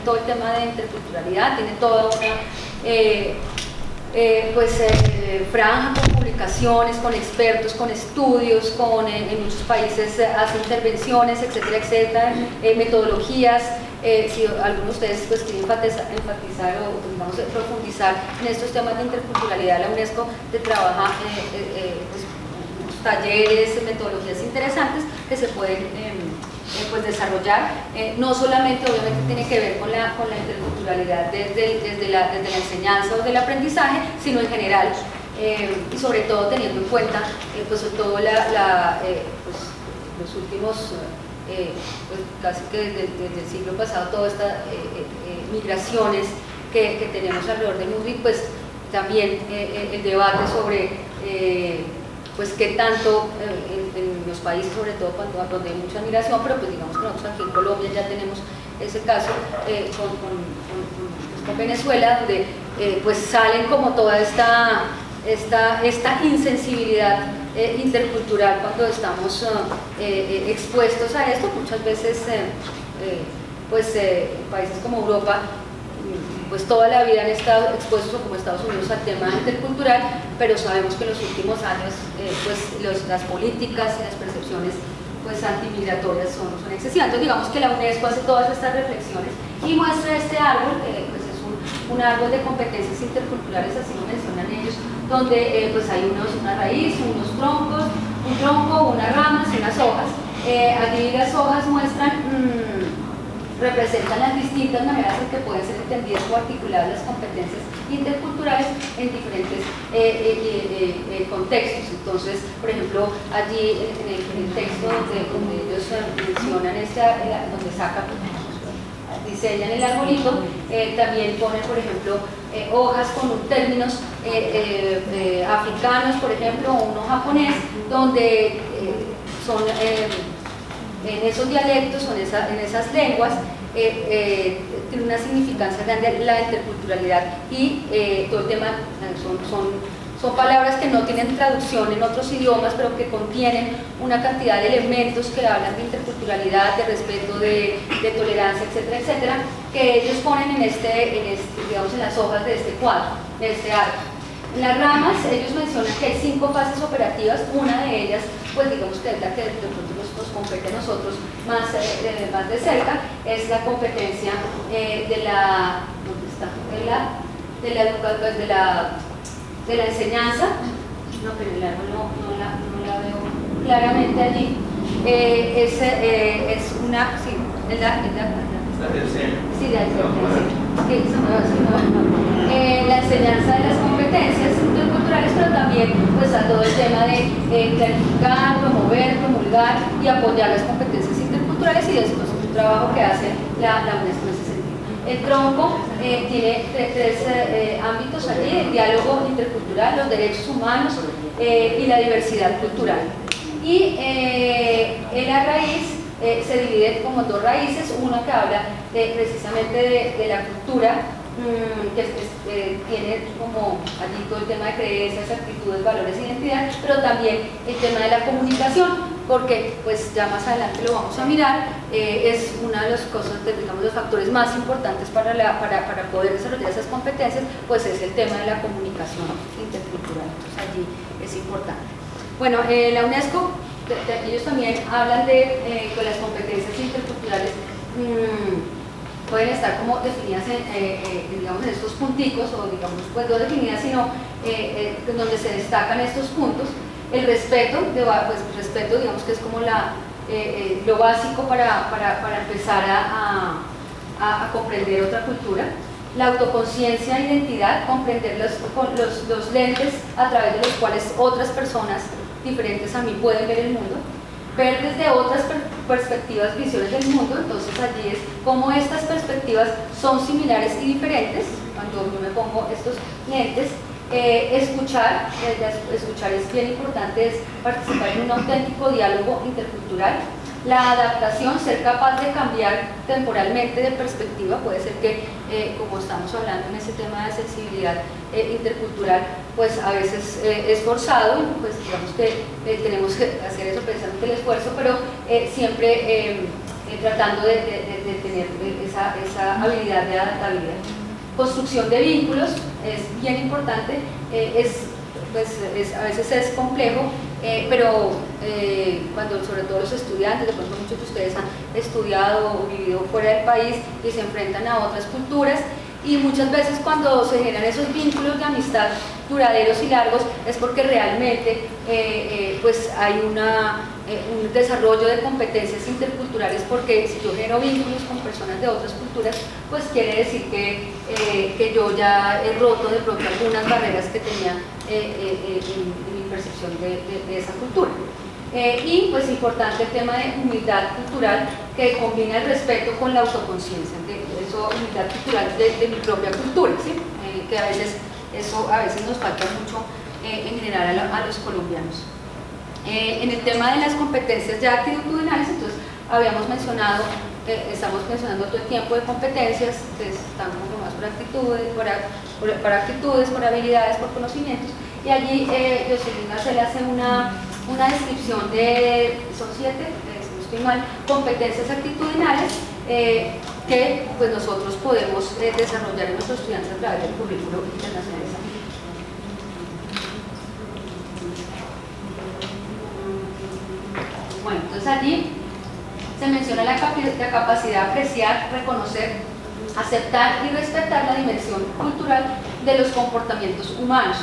todo el tema de interculturalidad, tiene toda una franja con publicaciones, con expertos, con estudios, en muchos países hace intervenciones, etcétera, etcétera, metodologías. Si alguno de ustedes pues, quiere enfatizar o digamos, profundizar en estos temas de interculturalidad, la UNESCO te trabaja talleres, metodologías interesantes que se pueden pues desarrollar. No solamente obviamente tiene que ver con la interculturalidad desde la enseñanza o del aprendizaje, sino en general, y sobre todo teniendo en cuenta pues, todo los últimos pues casi que desde el siglo pasado, todas estas migraciones que tenemos alrededor del mundo, y pues también el debate sobre pues qué tanto en los países, sobre todo donde hay mucha migración, pero pues digamos que nosotros aquí en Colombia ya tenemos ese caso con Venezuela, donde pues salen como toda esta insensibilidad intercultural cuando estamos expuestos a esto. Muchas veces países como Europa pues toda la vida han estado expuestos, como Estados Unidos, al tema intercultural, pero sabemos que en los últimos años las políticas y las percepciones pues antimigratorias son excesivas. Entonces digamos que la UNESCO hace todas estas reflexiones y muestra este árbol, pues es un árbol de competencias interculturales, así lo mencionan ellos, donde pues hay una raíz, unos troncos, un tronco, unas ramas y unas hojas. Allí las hojas representan las distintas maneras en que pueden ser entendidas o articuladas las competencias interculturales en diferentes contextos. Entonces, por ejemplo, allí en el texto donde ellos mencionan donde sacan, diseñan el arbolito, también ponen, por ejemplo, hojas con términos africanos, por ejemplo, o uno japonés, donde son en esos dialectos o en esas lenguas tiene una significancia grande la interculturalidad y todo el tema son palabras que no tienen traducción en otros idiomas, pero que contienen una cantidad de elementos que hablan de interculturalidad, de respeto, de tolerancia, etcétera, etcétera, que ellos ponen digamos, en las hojas de este cuadro, de este árbol. En las ramas, ellos mencionan que hay 5 fases operativas. Una de ellas, pues digamos que es la que de pronto nos compete a nosotros más de cerca, es la competencia de la enseñanza. No, pero el árbol no la veo claramente allí. Es una, sí, es la tercera. Sí, la enseñanza de las competencias interculturales, pero también pues a todo el tema de clarificar, promover, promulgar y apoyar las competencias interculturales, y después un trabajo que hace la UNESCO en ese sentido. El tronco tiene 3 ámbitos allí: el diálogo intercultural, los derechos humanos y la diversidad cultural. Y en la raíz se divide como 2 raíces, una que habla precisamente de la cultura, que tiene como allí todo el tema de creencias, actitudes, valores, identidad, pero también el tema de la comunicación, porque pues ya más adelante lo vamos a mirar, es una de las cosas, digamos, los factores más importantes para poder desarrollar esas competencias, pues es el tema de la comunicación intercultural. Entonces allí es importante. Bueno, la UNESCO, ellos también hablan de que las competencias interculturales pueden estar como definidas digamos, en estos punticos, o digamos, pues no definidas, sino donde se destacan estos puntos. El respeto, respeto, digamos que es como lo básico para empezar a comprender otra cultura. La autoconciencia e identidad, comprender los lentes a través de los cuales otras personas diferentes a mí pueden ver el mundo, ver desde otras perspectivas, visiones del mundo. Entonces allí es cómo estas perspectivas son similares y diferentes. Cuando yo me pongo estos lentes, escuchar es bien importante, es participar en un auténtico diálogo intercultural. La adaptación, ser capaz de cambiar temporalmente de perspectiva, puede ser que, como estamos hablando en ese tema de sensibilidad intercultural, pues a veces es forzado, y pues digamos que tenemos que hacer eso, precisamente el esfuerzo, pero siempre tratando de de tener esa habilidad de adaptabilidad. Construcción de vínculos es bien importante, a veces es complejo, pero cuando sobre todo los estudiantes, de pronto muchos de ustedes han estudiado o vivido fuera del país y se enfrentan a otras culturas, y muchas veces cuando se generan esos vínculos de amistad duraderos y largos es porque realmente pues hay un desarrollo de competencias interculturales, porque si yo genero vínculos con personas de otras culturas, pues quiere decir que yo ya he roto de pronto algunas barreras que tenía en mi percepción de esa cultura. Y pues importante el tema de humildad cultural, que combina el respeto con la autoconciencia, humildad cultural de mi propia cultura, ¿sí? Que a veces nos falta mucho en general a los colombianos. En el tema de las competencias ya actitudinales, entonces habíamos mencionado, estamos mencionando todo el tiempo de competencias que están conformadas por actitudes, por habilidades, por conocimientos, y allí Jocelyn Gacel hace una descripción de, son 7, si no estoy mal, competencias actitudinales que pues nosotros podemos desarrollar en nuestros estudiantes a través del currículo internacionalizado. Bueno, entonces allí se menciona la capacidad de apreciar, reconocer, aceptar y respetar la dimensión cultural de los comportamientos humanos.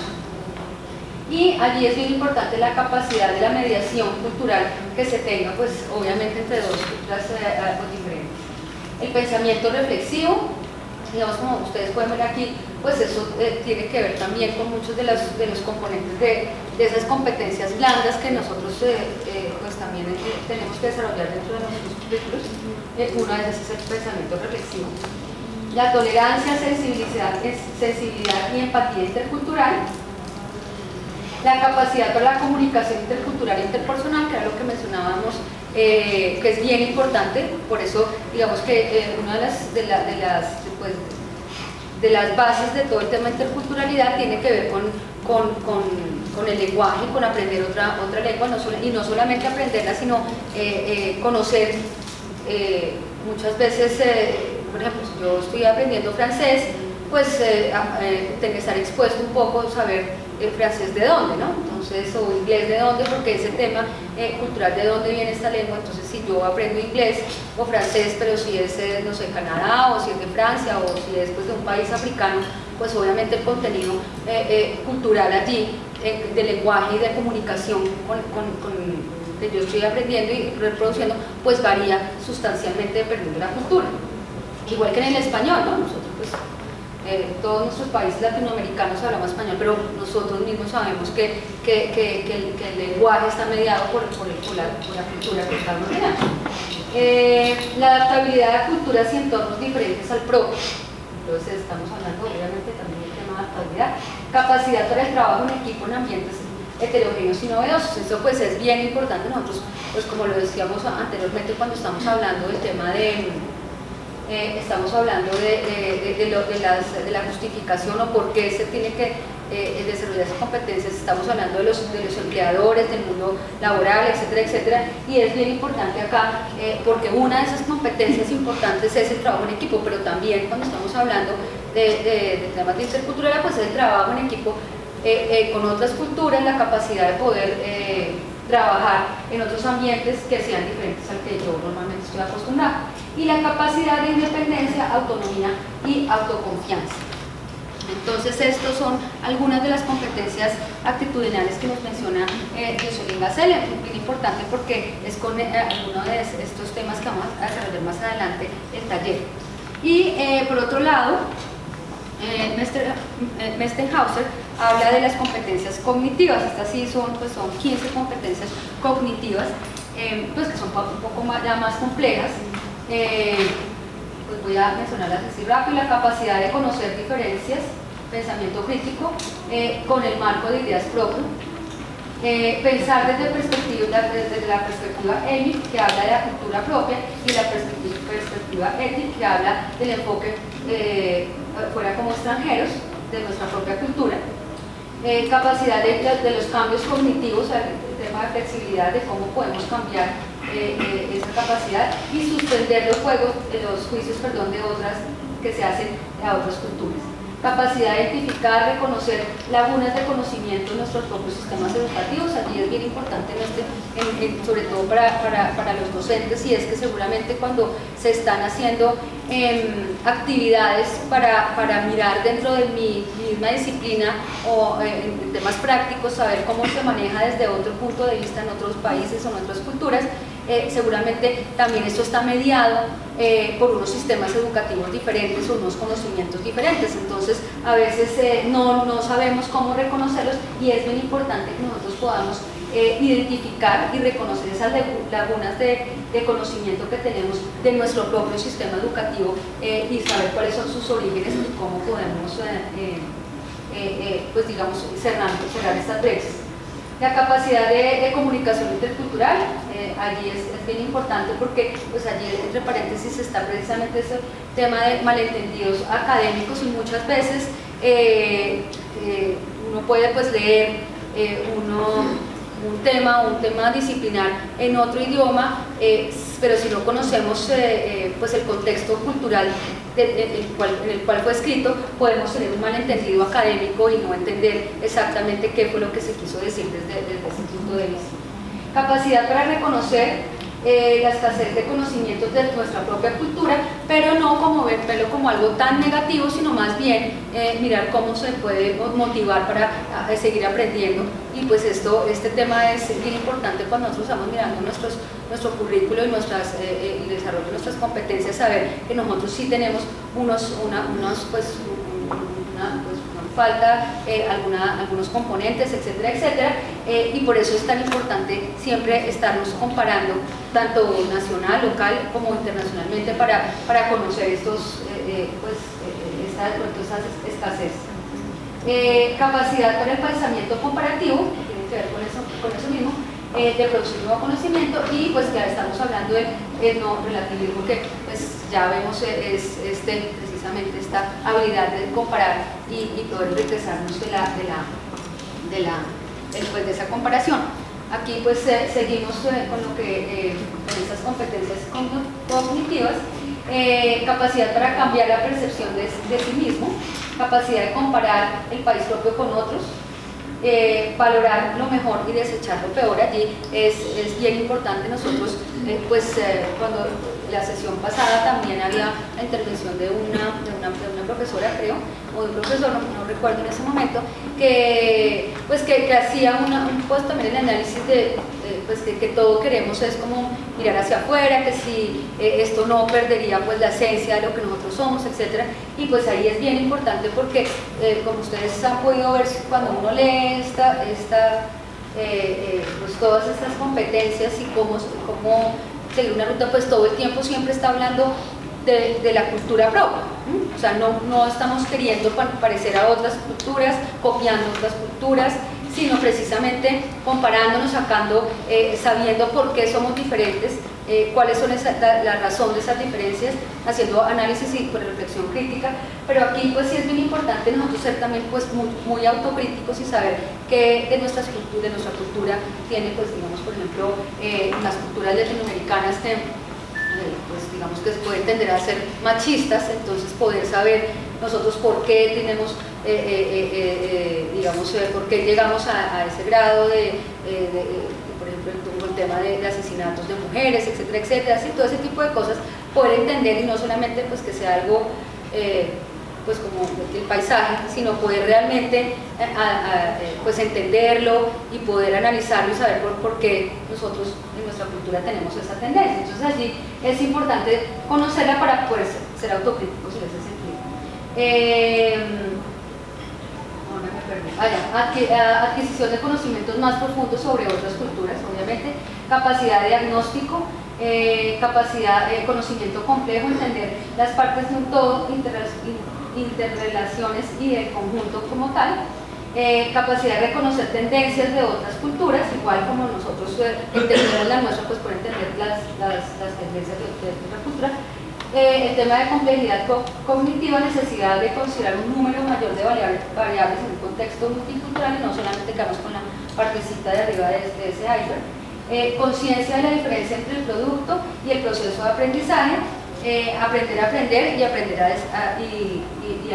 Y allí es bien importante la capacidad de la mediación cultural que se tenga, pues obviamente entre dos culturas diferentes. El pensamiento reflexivo, digamos, como ustedes pueden ver aquí, pues eso tiene que ver también con muchos de los componentes de esas competencias blandas que nosotros pues también tenemos que desarrollar dentro de nuestros currículos. Una de esas es el pensamiento reflexivo. La tolerancia, sensibilidad y empatía intercultural. La capacidad para la comunicación intercultural e interpersonal, que era lo que mencionábamos, que es bien importante. Por eso, digamos que una de las bases de todo el tema de interculturalidad tiene que ver con el lenguaje, con aprender otra lengua, y no solamente aprenderla, sino conocer. Muchas veces, por ejemplo, si yo estoy aprendiendo francés, pues tengo que estar expuesto un poco a saber el francés de dónde, ¿no? Entonces, o inglés de dónde, porque ese tema cultural de dónde viene esta lengua. Entonces, si yo aprendo inglés o francés, pero si es, no sé, Canadá, o si es de Francia, o si es pues, de un país africano, pues obviamente el contenido cultural allí, de lenguaje y de comunicación que yo estoy aprendiendo y reproduciendo, pues varía sustancialmente dependiendo de la cultura. Igual que en el español, ¿no? Nosotros pues todos nuestros países latinoamericanos hablamos español, pero nosotros mismos sabemos que el lenguaje está mediado por la cultura que estamos rodeando. La adaptabilidad a culturas y entornos diferentes al propio. Entonces estamos hablando obviamente también del tema de adaptabilidad. Capacidad para el trabajo en equipo en ambientes heterogéneos y novedosos. Eso pues es bien importante. Nosotros, pues como lo decíamos anteriormente cuando estamos hablando del tema estamos hablando de la justificación o por qué se tiene que desarrollar esas competencias. Estamos hablando de los empleadores, del mundo laboral, etcétera, etcétera, y es bien importante acá porque una de esas competencias importantes es el trabajo en equipo, pero también cuando estamos hablando de temas de interculturalidad, pues es el trabajo en equipo con otras culturas, la capacidad de poder trabajar en otros ambientes que sean diferentes al que yo normalmente estoy acostumbrado. Y la capacidad de independencia, autonomía y autoconfianza. Entonces, estos son algunas de las competencias actitudinales que nos menciona Jocelyn Gacel. Es muy importante porque es con algunos de estos temas que vamos a desarrollar más adelante el taller. Y por otro lado, Mestenhauser habla de las competencias cognitivas. Estas sí son 15 competencias cognitivas, pues que son un poco más complejas. Pues voy a mencionarlas así rápido. La capacidad de conocer diferencias, pensamiento crítico con el marco de ideas propio, pensar desde la perspectiva EMIC, que habla de la cultura propia, y la perspectiva ETIC, que habla del enfoque fuera como extranjeros de nuestra propia cultura. Capacidad de los cambios cognitivos, el tema de flexibilidad, de cómo podemos cambiar esa capacidad y suspender los juicios de otras que se hacen a otras culturas. Capacidad de identificar, reconocer lagunas de conocimiento en nuestros propios sistemas educativos. Allí es bien importante, sobre todo para los docentes, y es que seguramente cuando se están haciendo actividades para mirar dentro de mi misma disciplina o en temas prácticos, saber cómo se maneja desde otro punto de vista en otros países o en otras culturas, seguramente también esto está mediado por unos sistemas educativos diferentes o unos conocimientos diferentes. Entonces a veces no sabemos cómo reconocerlos, y es bien importante que nosotros podamos identificar y reconocer esas lagunas de conocimiento que tenemos de nuestro propio sistema educativo, y saber cuáles son sus orígenes y cómo podemos pues digamos cerrar estas brechas. La capacidad de comunicación intercultural, allí es bien importante, porque pues allí entre paréntesis está precisamente ese tema de malentendidos académicos, y muchas veces uno puede pues leer un tema disciplinar en otro idioma, pero si no conocemos pues el contexto cultural en el cual fue escrito, podemos tener un malentendido académico y no entender exactamente qué fue lo que se quiso decir desde ese punto de vista. Capacidad para reconocer la escasez de conocimientos de nuestra propia cultura, pero no como verlo como algo tan negativo, sino más bien mirar cómo se puede motivar para seguir aprendiendo. Y pues este tema es bien importante cuando nosotros estamos mirando nuestro currículo y el desarrollo de nuestras competencias, saber que nosotros sí tenemos falta algunos componentes, etcétera, etcétera, y por eso es tan importante siempre estarnos comparando tanto nacional, local como internacionalmente para conocer esas escasez. Capacidad para el pensamiento comparativo, que tiene que ver con eso mismo, de producir nuevo conocimiento, y pues ya estamos hablando del no relativismo, que pues ya vemos precisamente esta habilidad de comparar y poder enriquecernos de esa comparación. Aquí pues seguimos con esas competencias cognitivas. Capacidad para cambiar la percepción de sí mismo, capacidad de comparar el país propio con otros, valorar lo mejor y desechar lo peor. Allí es bien importante. Nosotros cuando la sesión pasada también había la intervención de una profesora, creo, o de un profesor, no recuerdo en ese momento, que hacía también el análisis de que todo queremos es como mirar hacia afuera, que si esto no perdería pues la esencia de lo que nosotros somos, etcétera. Y pues ahí es bien importante, porque como ustedes han podido ver cuando uno lee pues todas estas competencias y cómo seguir una ruta, pues todo el tiempo siempre está hablando de la cultura propia. O sea, no estamos queriendo parecer a otras culturas, copiando otras culturas, sino precisamente comparándonos, sabiendo por qué somos diferentes, cuáles son la razón de esas diferencias, haciendo análisis y reflexión crítica. Pero aquí pues sí es bien importante nosotros ser también pues muy autocríticos y saber que de nuestra cultura tiene, pues digamos, por ejemplo, las culturas latinoamericanas que pues digamos que pueden tender a ser machistas. Entonces poder saber nosotros por qué tenemos por qué llegamos a ese grado por ejemplo, el tema de asesinatos de mujeres, etcétera, etcétera, así, todo ese tipo de cosas, poder entender, y no solamente pues que sea algo pues como el paisaje, sino poder realmente pues entenderlo y poder analizarlo y saber por qué nosotros en nuestra cultura tenemos esa tendencia. Entonces allí es importante conocerla para poder ser autocríticos en ese sentido. Adquisición de conocimientos más profundos sobre otras culturas, obviamente. Capacidad de diagnóstico, capacidad de conocimiento complejo, entender las partes de un todo, interrelaciones y el conjunto como tal. Capacidad de reconocer tendencias de otras culturas, igual como nosotros entendemos la nuestra, pues por entender las tendencias de otra cultura. El tema de complejidad cognitiva, necesidad de considerar un número mayor de variables en un contexto multicultural y no solamente quedarnos con la partecita de arriba de ese iceberg. conciencia de la diferencia entre el producto y el proceso de aprendizaje, aprender a aprender y aprender a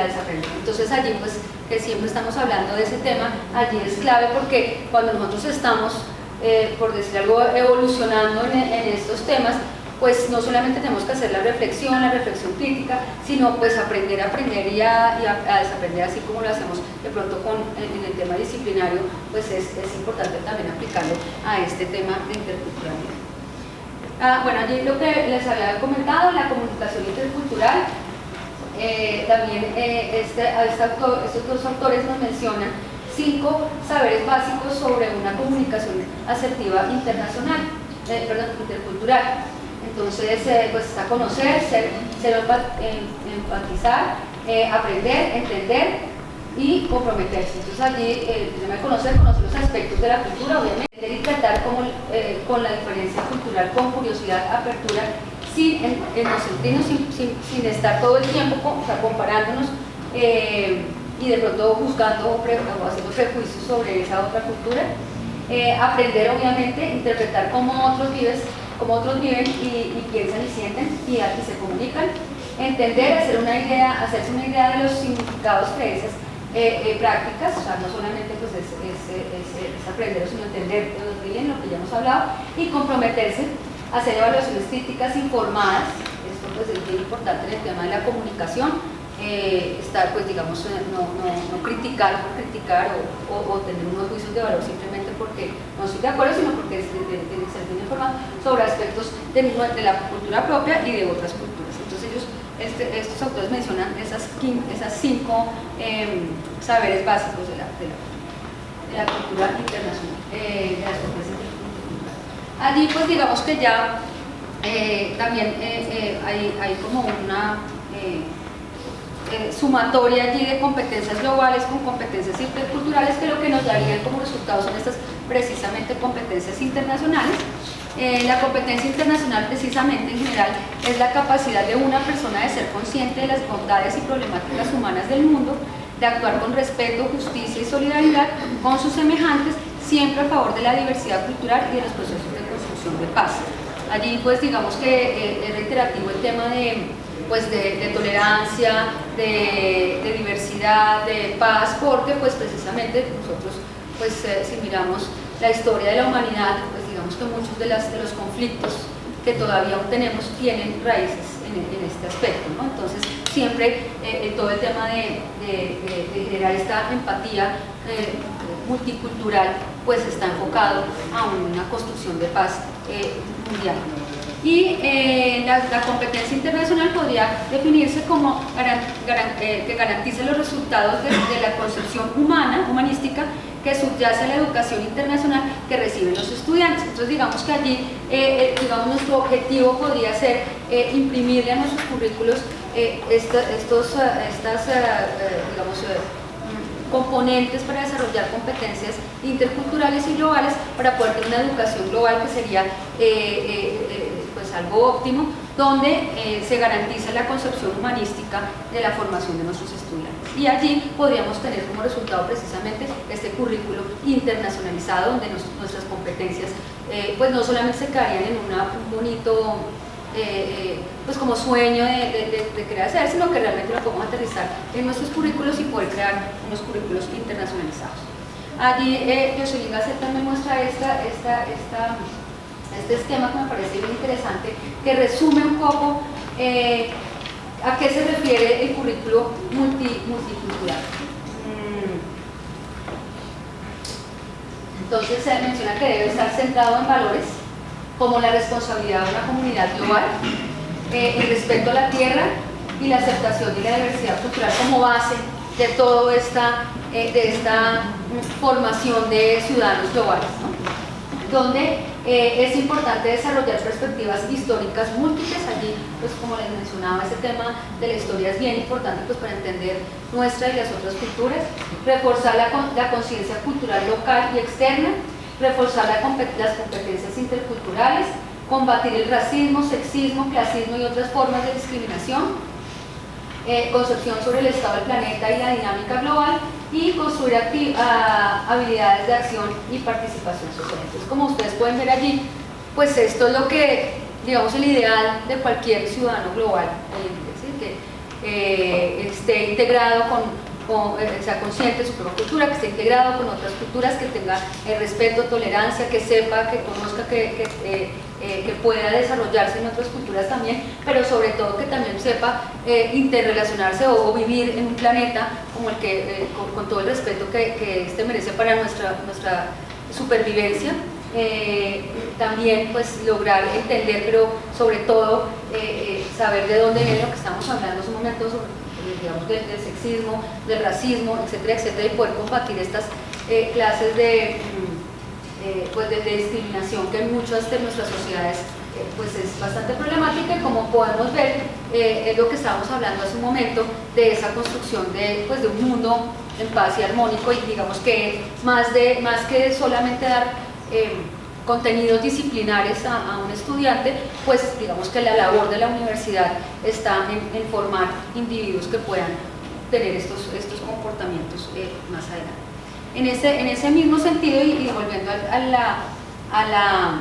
desaprender. Entonces allí pues que siempre estamos hablando de ese tema, allí es clave porque cuando nosotros estamos, por decir algo, evolucionando en estos temas, pues no solamente tenemos que hacer la reflexión crítica, sino pues aprender a aprender y a desaprender, así como lo hacemos de pronto en el tema disciplinario, pues es importante también aplicarlo a este tema de interculturalidad. Bueno, allí lo que les había comentado, la comunicación intercultural, también estos dos autores nos mencionan 5 saberes básicos sobre una comunicación asertiva internacional, intercultural. Entonces, pues está conocer, ser empatizar, aprender, entender y comprometerse. Entonces allí, conocer los aspectos de la cultura, obviamente, y tratar con la diferencia cultural, con curiosidad, apertura, sin estar todo el tiempo comparándonos y de pronto buscando o haciendo prejuicios sobre esa otra cultura. Aprender, obviamente, interpretar cómo otros viven y piensan y sienten y se comunican. Entender, hacerse una idea de los significados, creencias, prácticas, o sea, no solamente pues, es aprender, sino entender de dónde vienen, lo que ya hemos hablado, y comprometerse a hacer evaluaciones críticas informadas. Esto pues, es bien importante en el tema de la comunicación. Estar, pues digamos, no criticar por criticar o tener unos juicios de valor simplemente porque no estoy de acuerdo, sino porque tiene que ser bien informado sobre aspectos de la cultura propia y de otras culturas. Entonces estos autores mencionan esas 5 saberes básicos de la cultura internacional, de las culturas interculturales. Allí pues digamos que ya también hay como una sumatoria allí de competencias globales con competencias interculturales, que lo que nos darían como resultado son estas precisamente competencias internacionales. La competencia internacional precisamente en general es la capacidad de una persona de ser consciente de las bondades y problemáticas humanas del mundo, de actuar con respeto, justicia y solidaridad con sus semejantes, siempre a favor de la diversidad cultural y de los procesos de construcción de paz. Allí pues digamos que es reiterativo el tema de tolerancia, de diversidad, de paz, porque pues precisamente nosotros pues si miramos la historia de la humanidad, pues digamos que muchos de los conflictos que todavía aún tenemos tienen raíces en este aspecto, ¿no? Entonces siempre todo el tema de generar esta empatía multicultural pues está enfocado a una construcción de paz mundial. Y la competencia internacional podría definirse como que garantice los resultados de la concepción humanística que subyace a la educación internacional que reciben los estudiantes. Entonces digamos que allí nuestro objetivo podría ser imprimirle a nuestros currículos componentes para desarrollar competencias interculturales y globales para poder tener una educación global que sería pues algo óptimo, donde se garantiza la concepción humanística de la formación de nuestros estudiantes. Y allí podríamos tener como resultado precisamente este currículo internacionalizado, donde nuestras competencias pues no solamente se quedarían en un bonito pues como sueño de crear, sino que realmente lo podemos aterrizar en nuestros currículos y poder crear unos currículos internacionalizados. Allí Jocelyn Gasset también muestra este esquema que me parece bien interesante, que resume un poco a qué se refiere el currículo multicultural. Entonces se menciona que debe estar centrado en valores como la responsabilidad de una comunidad global, el respeto a la tierra y la aceptación de la diversidad cultural como base de toda esta formación de ciudadanos globales, ¿no? Donde es importante desarrollar perspectivas históricas múltiples. Allí, pues como les mencionaba, ese tema de la historia es bien importante pues, para entender nuestra y las otras culturas, reforzar la conciencia cultural local y externa, reforzar las competencias interculturales, combatir el racismo, sexismo, clasismo y otras formas de discriminación, concepción sobre el estado del planeta y la dinámica global, y construir habilidades de acción y participación social. Entonces, como ustedes pueden ver allí, pues esto es lo que, digamos, el ideal de cualquier ciudadano global, es decir, que esté integrado sea consciente de su propia cultura, que esté integrado con otras culturas, que tenga respeto, tolerancia, que sepa, que conozca, que pueda desarrollarse en otras culturas también, pero sobre todo que también sepa interrelacionarse o vivir en un planeta como el que, con todo el respeto que este merece para nuestra supervivencia. También pues lograr entender, pero sobre todo saber de dónde viene lo que estamos hablando hace un momento, sobre, digamos, del sexismo, del racismo, etcétera, etcétera, y poder combatir estas clases pues de discriminación que en muchas de nuestras sociedades pues es bastante problemática, y como podemos ver es lo que estábamos hablando hace un momento, de esa construcción pues de un mundo en paz y armónico, y digamos que más que solamente dar contenidos disciplinares a un estudiante, pues digamos que la labor de la universidad está en formar individuos que puedan tener estos comportamientos más adelante. En ese mismo sentido, y volviendo a la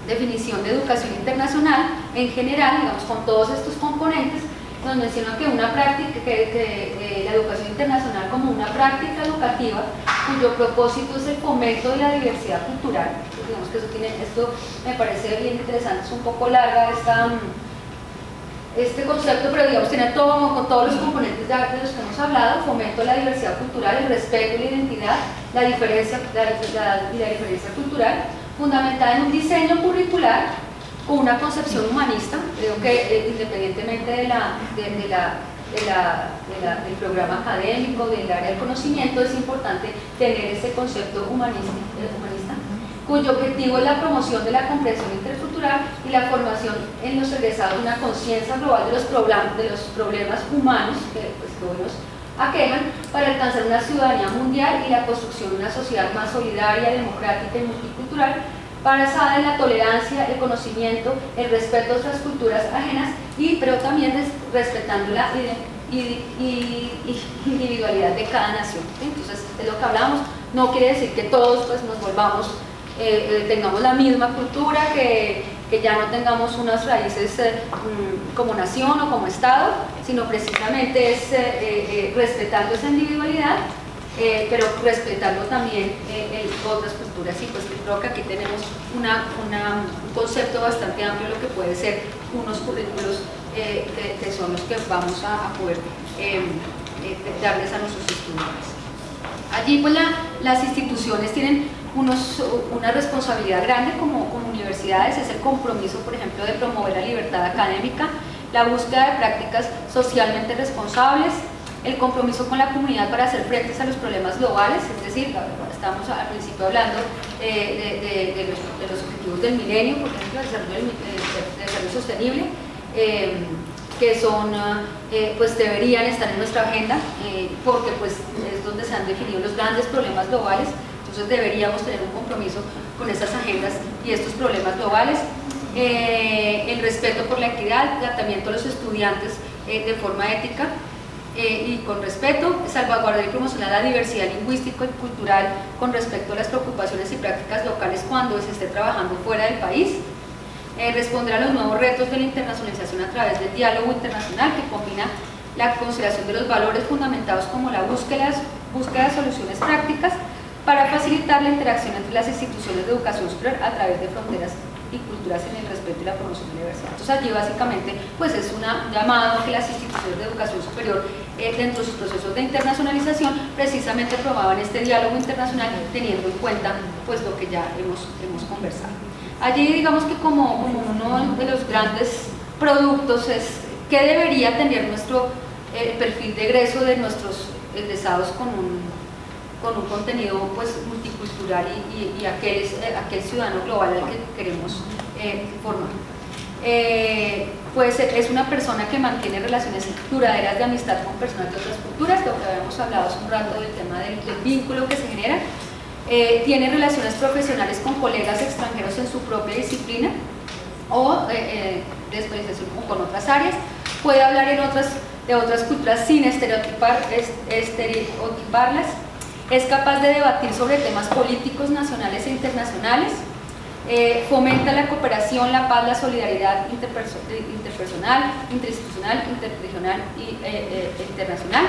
definición de educación internacional, en general, digamos, con todos estos componentes, nos menciona que la educación internacional como una práctica educativa cuyo propósito es el fomento de la diversidad cultural. Entonces, digamos que esto me parece bien interesante, es un poco larga este concepto, pero digamos tiene con todos los componentes de los que hemos hablado: fomento de la diversidad cultural, el respeto y la identidad, la diferencia cultural, fundamentada en un diseño curricular con una concepción humanista. Creo que independientemente del programa académico, del área del conocimiento, es importante tener ese concepto humanista, cuyo objetivo es la promoción de la comprensión intercultural y la formación en los egresados de una conciencia global de los problemas humanos que hoy nos aquejan, para alcanzar una ciudadanía mundial y la construcción de una sociedad más solidaria, democrática y multicultural, basada en la tolerancia, el conocimiento, el respeto a otras culturas ajenas, pero también respetando la individualidad de cada nación. Entonces, es lo que hablamos. No quiere decir que todos pues, nos volvamos, tengamos la misma cultura, que ya no tengamos unas raíces como nación o como Estado, sino precisamente es respetando esa individualidad, pero respetando también otras culturas. Y pues creo que aquí tenemos un concepto bastante amplio de lo que puede ser unos currículos que son los que vamos a poder darles a nuestros estudiantes. Allí pues las instituciones tienen una responsabilidad grande como universidades. Es el compromiso, por ejemplo, de promover la libertad académica, la búsqueda de prácticas socialmente responsables, el compromiso con la comunidad para hacer frente a los problemas globales, es decir, estamos al principio hablando de los objetivos del milenio, por ejemplo, del desarrollo sostenible, que son, pues deberían estar en nuestra agenda, porque pues es donde se han definido los grandes problemas globales. Entonces deberíamos tener un compromiso con esas agendas y estos problemas globales. El respeto por la equidad, el tratamiento de los estudiantes de forma ética y con respeto, salvaguardar y promocionar la diversidad lingüística y cultural con respecto a las preocupaciones y prácticas locales cuando se esté trabajando fuera del país. Responder a los nuevos retos de la internacionalización a través del diálogo internacional, que combina la consideración de los valores fundamentados como la búsqueda de soluciones prácticas para facilitar la interacción entre las instituciones de educación superior a través de fronteras y culturas en el respeto y la promoción de la diversidad. Entonces allí básicamente pues es un llamado a que las instituciones de educación superior dentro de sus procesos de internacionalización precisamente promuevan este diálogo internacional, teniendo en cuenta pues lo que ya hemos conversado. Allí digamos que como uno de los grandes productos es qué debería tener nuestro perfil de egreso de nuestros egresados con un contenido pues multicultural y aquel ciudadano global al que queremos formar. Pues es una persona que mantiene relaciones duraderas de amistad con personas de otras culturas, lo que habíamos hablado hace un rato del tema del vínculo que se genera. Tiene relaciones profesionales con colegas extranjeros en su propia disciplina o de especialización con otras áreas, puede hablar en otras de otras culturas sin estereotiparlas, es capaz de debatir sobre temas políticos nacionales e internacionales, fomenta la cooperación, la paz, la solidaridad interpersonal, interinstitucional, interregional e internacional.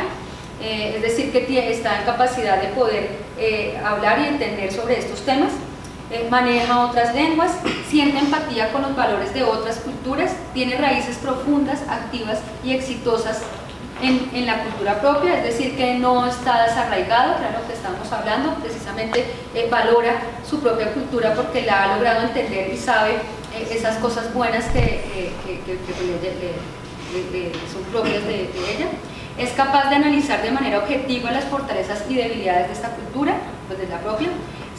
Es decir, que está en capacidad de poder hablar y entender sobre estos temas, maneja otras lenguas, siente empatía con los valores de otras culturas, tiene raíces profundas, activas y exitosas en la cultura propia, es decir, que no está desarraigado, que era lo que estamos hablando, precisamente valora su propia cultura porque la ha logrado entender y sabe esas cosas buenas que son propias de ella. Es capaz de analizar de manera objetiva las fortalezas y debilidades de esta cultura, pues de la propia.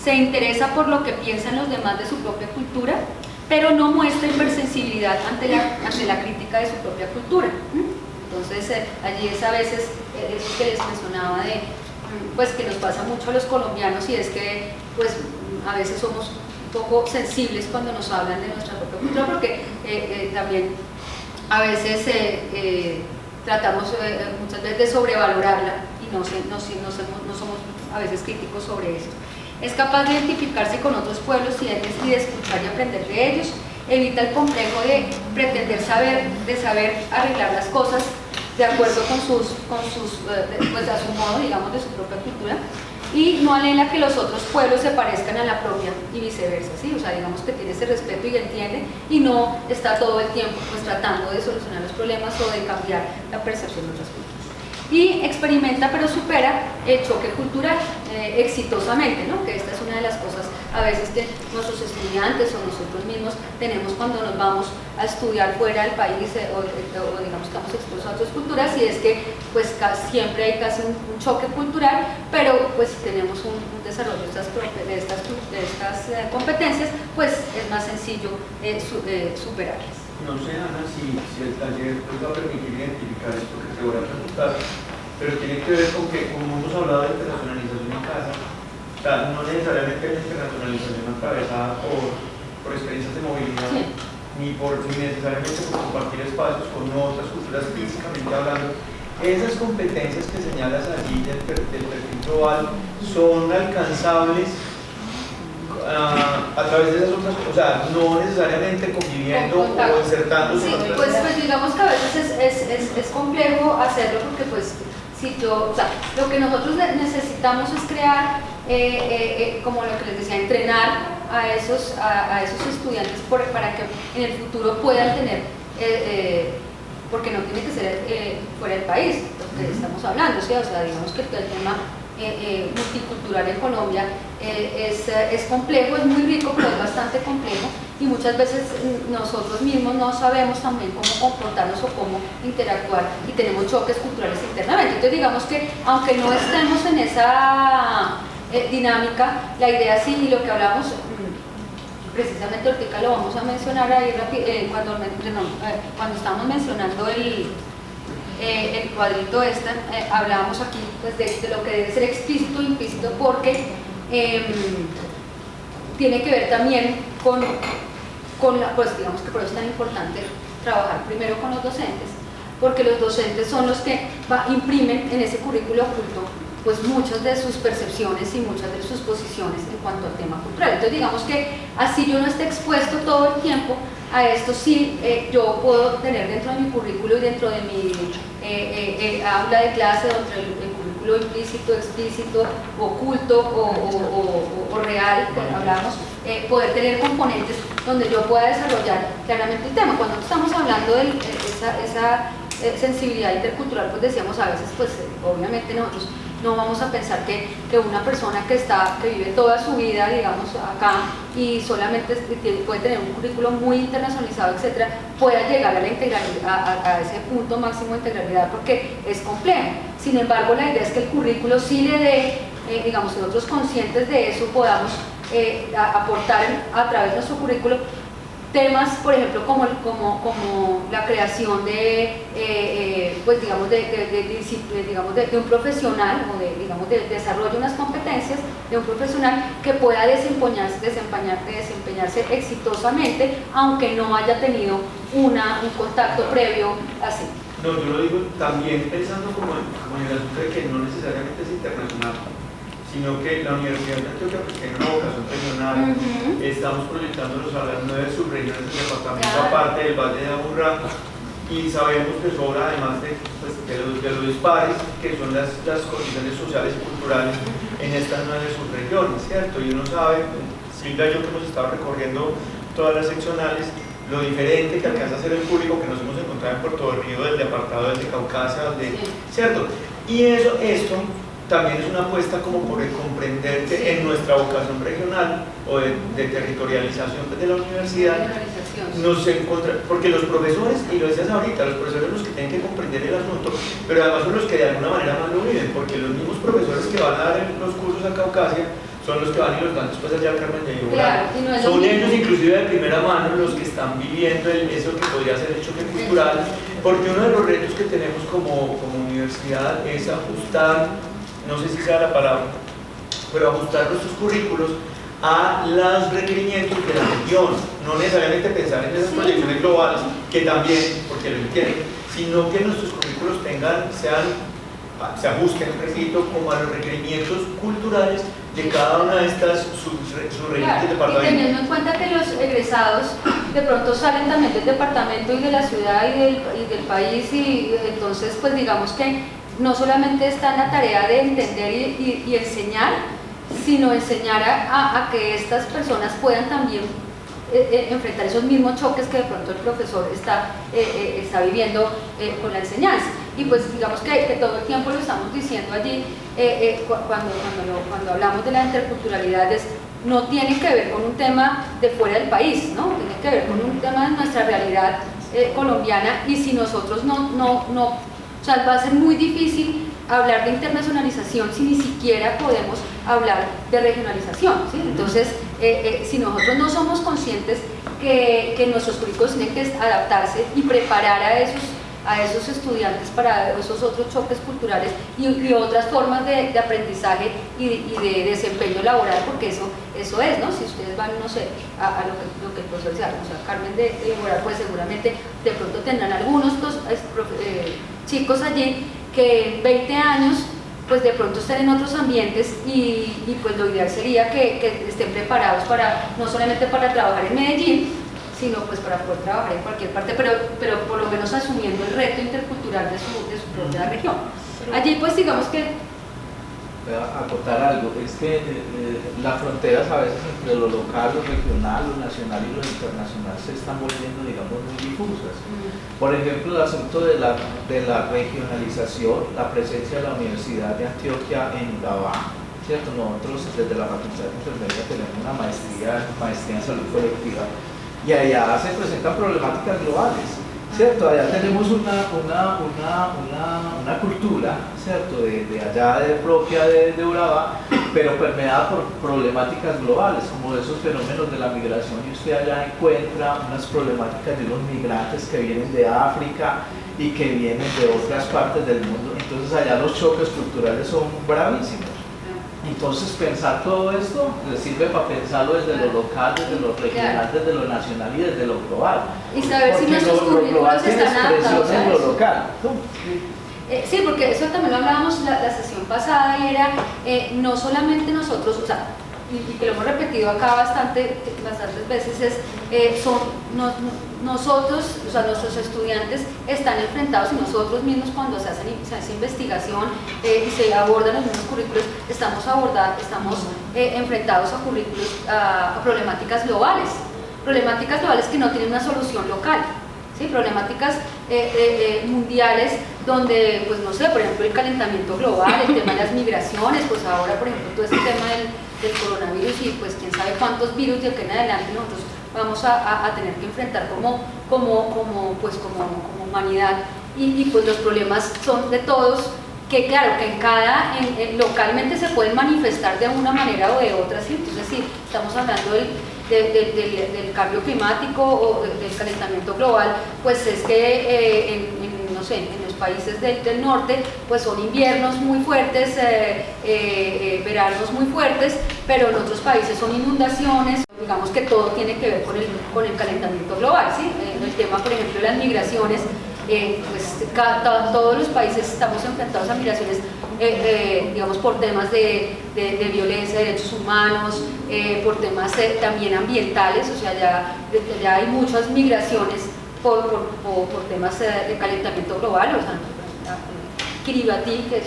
Se interesa por lo que piensan los demás de su propia cultura, pero no muestra hipersensibilidad ante la crítica de su propia cultura. Entonces, allí es a veces eso que les mencionaba de, pues que nos pasa mucho a los colombianos, y es que pues a veces somos un poco sensibles cuando nos hablan de nuestra propia cultura, porque también a veces tratamos muchas veces de sobrevalorarla y no somos a veces críticos sobre esto. Es capaz de identificarse con otros pueblos y etnias y de escuchar y aprender de ellos. Evita el complejo de pretender saber arreglar las cosas de acuerdo con pues a su modo, digamos, de su propia cultura, y no anhela que los otros pueblos se parezcan a la propia y viceversa, ¿sí? O sea, digamos que tiene ese respeto y entiende, y no está todo el tiempo pues tratando de solucionar los problemas o de cambiar la percepción de otras culturas. Y experimenta pero supera el choque cultural exitosamente, ¿no? Que esta es una de las cosas a veces que nuestros estudiantes o nosotros mismos tenemos cuando nos vamos a estudiar fuera del país o digamos que estamos expuestos a otras culturas, y es que pues siempre hay casi un choque cultural, pero pues si tenemos un desarrollo de estas competencias, pues es más sencillo superarlas. No sé, Ana, si el taller nos va a permitir identificar esto que te voy a preguntar, pero tiene que ver con que, como hemos hablado de internacionalización en casa, o sea, no necesariamente la internacionalización atravesada por experiencias de movilidad, sí, ni necesariamente por compartir espacios con otras culturas físicamente hablando. Esas competencias que señalas allí del perfil global son alcanzables a través de esas otras cosas, o sea, no necesariamente conviviendo o insertándose. Sí, en otras pues digamos que a veces es complejo hacerlo, porque pues o sea, lo que nosotros necesitamos es crear, como lo que les decía, entrenar a esos estudiantes para que en el futuro puedan tener, porque no tiene que ser fuera del país lo que estamos hablando, ¿sí? O sea, digamos que el tema multicultural en Colombia es complejo, es muy rico, pero es bastante complejo, y muchas veces nosotros mismos no sabemos también cómo comportarnos o cómo interactuar, y tenemos choques culturales internamente. Entonces digamos que aunque no estemos en esa dinámica, la idea sí, y lo que hablamos precisamente ahorita lo vamos a mencionar ahí cuando estamos mencionando el cuadrito hablábamos aquí pues, de lo que debe ser explícito e implícito, porque tiene que ver también con pues digamos que por eso es tan importante trabajar primero con los docentes, porque los docentes son los que imprimen en ese currículo oculto pues muchas de sus percepciones y muchas de sus posiciones en cuanto al tema cultural. Entonces digamos que así yo no esté expuesto todo el tiempo a esto, sí yo puedo tener dentro de mi currículo y dentro de mi aula de clase, dentro del currículo implícito, explícito, oculto o real, que hablamos, poder tener componentes donde yo pueda desarrollar claramente el tema. Cuando estamos hablando de esa sensibilidad intercultural, pues decíamos a veces, pues obviamente nosotros no vamos a pensar que una persona que vive toda su vida, digamos, acá y solamente puede tener un currículo muy internacionalizado, etcétera, pueda llegar a la integralidad, a ese punto máximo de integralidad, porque es complejo. Sin embargo, la idea es que el currículo sí le dé, digamos, nosotros conscientes de eso podamos aportar a través de nuestro currículo temas, por ejemplo, como la creación pues digamos de un profesional, o digamos de desarrollo de unas competencias de un profesional que pueda desempeñarse exitosamente, aunque no haya tenido un contacto previo así. No, yo lo digo también pensando como en el asunto de que no necesariamente es internacional, sino que la Universidad de Antioquia pues, tiene una vocación regional. Estamos proyectándonos a las 9 subregiones del departamento, aparte del Valle de Aburrá, y sabemos que sobra, además de los dispares, que son las condiciones sociales y culturales en estas 9 subregiones, ¿cierto? Y uno sabe, Silvia y yo que hemos estado recorriendo todas las seccionales, lo diferente que alcanza a ser el público que nos hemos encontrado en Puerto Río, desde apartado, desde Caucasia, ¿cierto? Y esto también es una apuesta como por comprender que en nuestra vocación regional o de territorialización de la universidad nos encontramos, porque los profesores, y lo decías ahorita, los profesores son los que tienen que comprender el asunto, pero además son los que de alguna manera más lo viven, porque los mismos profesores que van a dar los cursos a Caucasia son los que van y los dan después allá al Carmen de Llobregat. Claro, son ellos inclusive de primera mano los que están viviendo eso que podría ser el choque cultural, porque uno de los retos que tenemos como universidad es ajustar, no sé si sea la palabra, pero ajustar nuestros currículos a los requerimientos de la región, no necesariamente pensar en esas proyecciones globales, que también, porque lo entienden, sino que nuestros currículos se ajusten, repito, como a los requerimientos culturales de cada una de estas subregiones departamentos. Y teniendo en cuenta que los egresados de pronto salen también del departamento y de la ciudad y del país, y entonces pues digamos que no solamente está en la tarea de entender y enseñar, sino enseñar a que estas personas puedan también enfrentar esos mismos choques que de pronto el profesor está viviendo con la enseñanza. Y pues digamos que todo el tiempo lo estamos diciendo allí, cuando hablamos de la interculturalidad, no tiene que ver con un tema de fuera del país, ¿no? Tiene que ver con un tema de nuestra realidad colombiana, y si nosotros o sea, va a ser muy difícil hablar de internacionalización si ni siquiera podemos hablar de regionalización, ¿sí? Entonces, si nosotros no somos conscientes que nuestros currículos tienen que adaptarse y preparar a esos estudiantes para esos otros choques culturales y otras formas de aprendizaje y de desempeño laboral, porque eso es, ¿no? Si ustedes van, no sé, a lo que el profesor decía, o sea, Carmen de Laboral, pues seguramente de pronto tendrán algunos chicos allí que en 20 años pues de pronto estén en otros ambientes y pues lo ideal sería que estén preparados no solamente para trabajar en Medellín, sino pues para poder trabajar en cualquier parte, pero por lo menos asumiendo el reto intercultural de su propia región. Allí pues digamos que... Voy a acotar algo, es que las fronteras a veces entre lo local, lo regional, lo nacional y lo internacional se están volviendo, digamos, muy difusas. Por ejemplo, el asunto de la regionalización, la presencia de la Universidad de Antioquia en Urabá, ¿cierto? Nosotros desde la Facultad de Enfermería tenemos una maestría en salud colectiva, y allá se presentan problemáticas globales, ¿cierto? Allá tenemos una cultura, ¿cierto? De allá propia de Urabá, pero permeada por problemáticas globales, como esos fenómenos de la migración, y usted allá encuentra unas problemáticas de unos migrantes que vienen de África y que vienen de otras partes del mundo. Entonces allá los choques culturales son bravísimos. Entonces pensar todo esto les sirve para pensarlo desde lo local, desde lo regional, desde lo nacional y desde lo global. Y saber si nuestros currículos están adaptados a lo local. Sí, porque eso también lo hablábamos la sesión pasada, y era no solamente nosotros, o sea, y que lo hemos repetido acá bastantes veces, nosotros, o sea, nuestros estudiantes están enfrentados, y nosotros mismos cuando se hace investigación y se abordan los mismos currículos, estamos enfrentados a currículos, a problemáticas globales que no tienen una solución local, ¿sí? Problemáticas mundiales donde, pues no sé, por ejemplo el calentamiento global, el tema de las migraciones, pues ahora por ejemplo todo este tema del coronavirus, y pues quién sabe cuántos virus de aquí en adelante nosotros vamos a tener que enfrentar como humanidad, y pues los problemas son de todos, que claro, que localmente se pueden manifestar de una manera o de otra, ¿sí? Entonces si estamos hablando del cambio climático o del calentamiento global, pues es que no sé, en los países del norte pues son inviernos muy fuertes, veranos muy fuertes, pero en otros países son inundaciones. Digamos que todo tiene que ver con el calentamiento global, ¿sí? El tema, por ejemplo, de las migraciones, todos los países estamos enfrentados a migraciones, digamos, por temas de violencia, de derechos humanos, por temas también ambientales, o sea, ya hay muchas migraciones por temas de calentamiento global, o sea, Kiribati, que es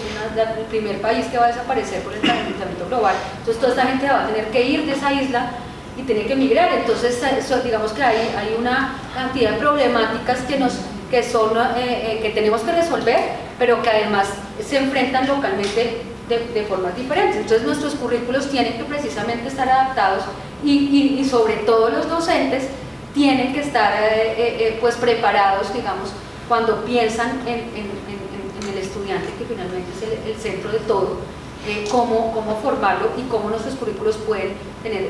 el primer país que va a desaparecer por el calentamiento global, entonces toda esta gente va a tener que ir de esa isla y tiene que migrar, entonces digamos que hay una cantidad de problemáticas que tenemos que resolver, pero que además se enfrentan localmente de formas diferentes. Entonces nuestros currículos tienen que precisamente estar adaptados y sobre todo los docentes tienen que estar pues preparados, digamos, cuando piensan en el estudiante, que finalmente es el centro de todo, cómo formarlo y cómo nuestros currículos pueden tener,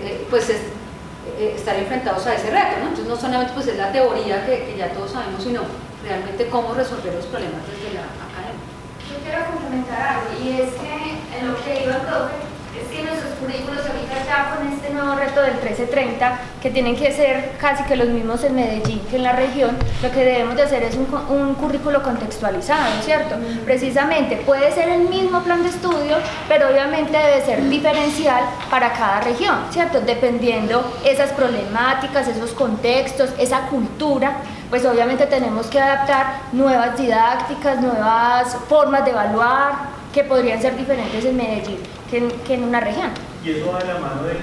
estar enfrentados a ese reto, ¿no? Entonces no solamente pues es la teoría que ya todos sabemos, sino realmente cómo resolver los problemas desde la academia. Yo quiero complementar algo, y es que en lo que iba el profe, es que nuestros currículos ahorita ya con este nuevo reto del 1330, que tienen que ser casi que los mismos en Medellín que en la región, lo que debemos de hacer es un currículo contextualizado, ¿cierto? Precisamente puede ser el mismo plan de estudio, pero obviamente debe ser diferencial para cada región, ¿cierto? Dependiendo esas problemáticas, esos contextos, esa cultura, pues obviamente tenemos que adaptar nuevas didácticas, nuevas formas de evaluar, que podrían ser diferentes en Medellín que en una región. Y eso va de la mano de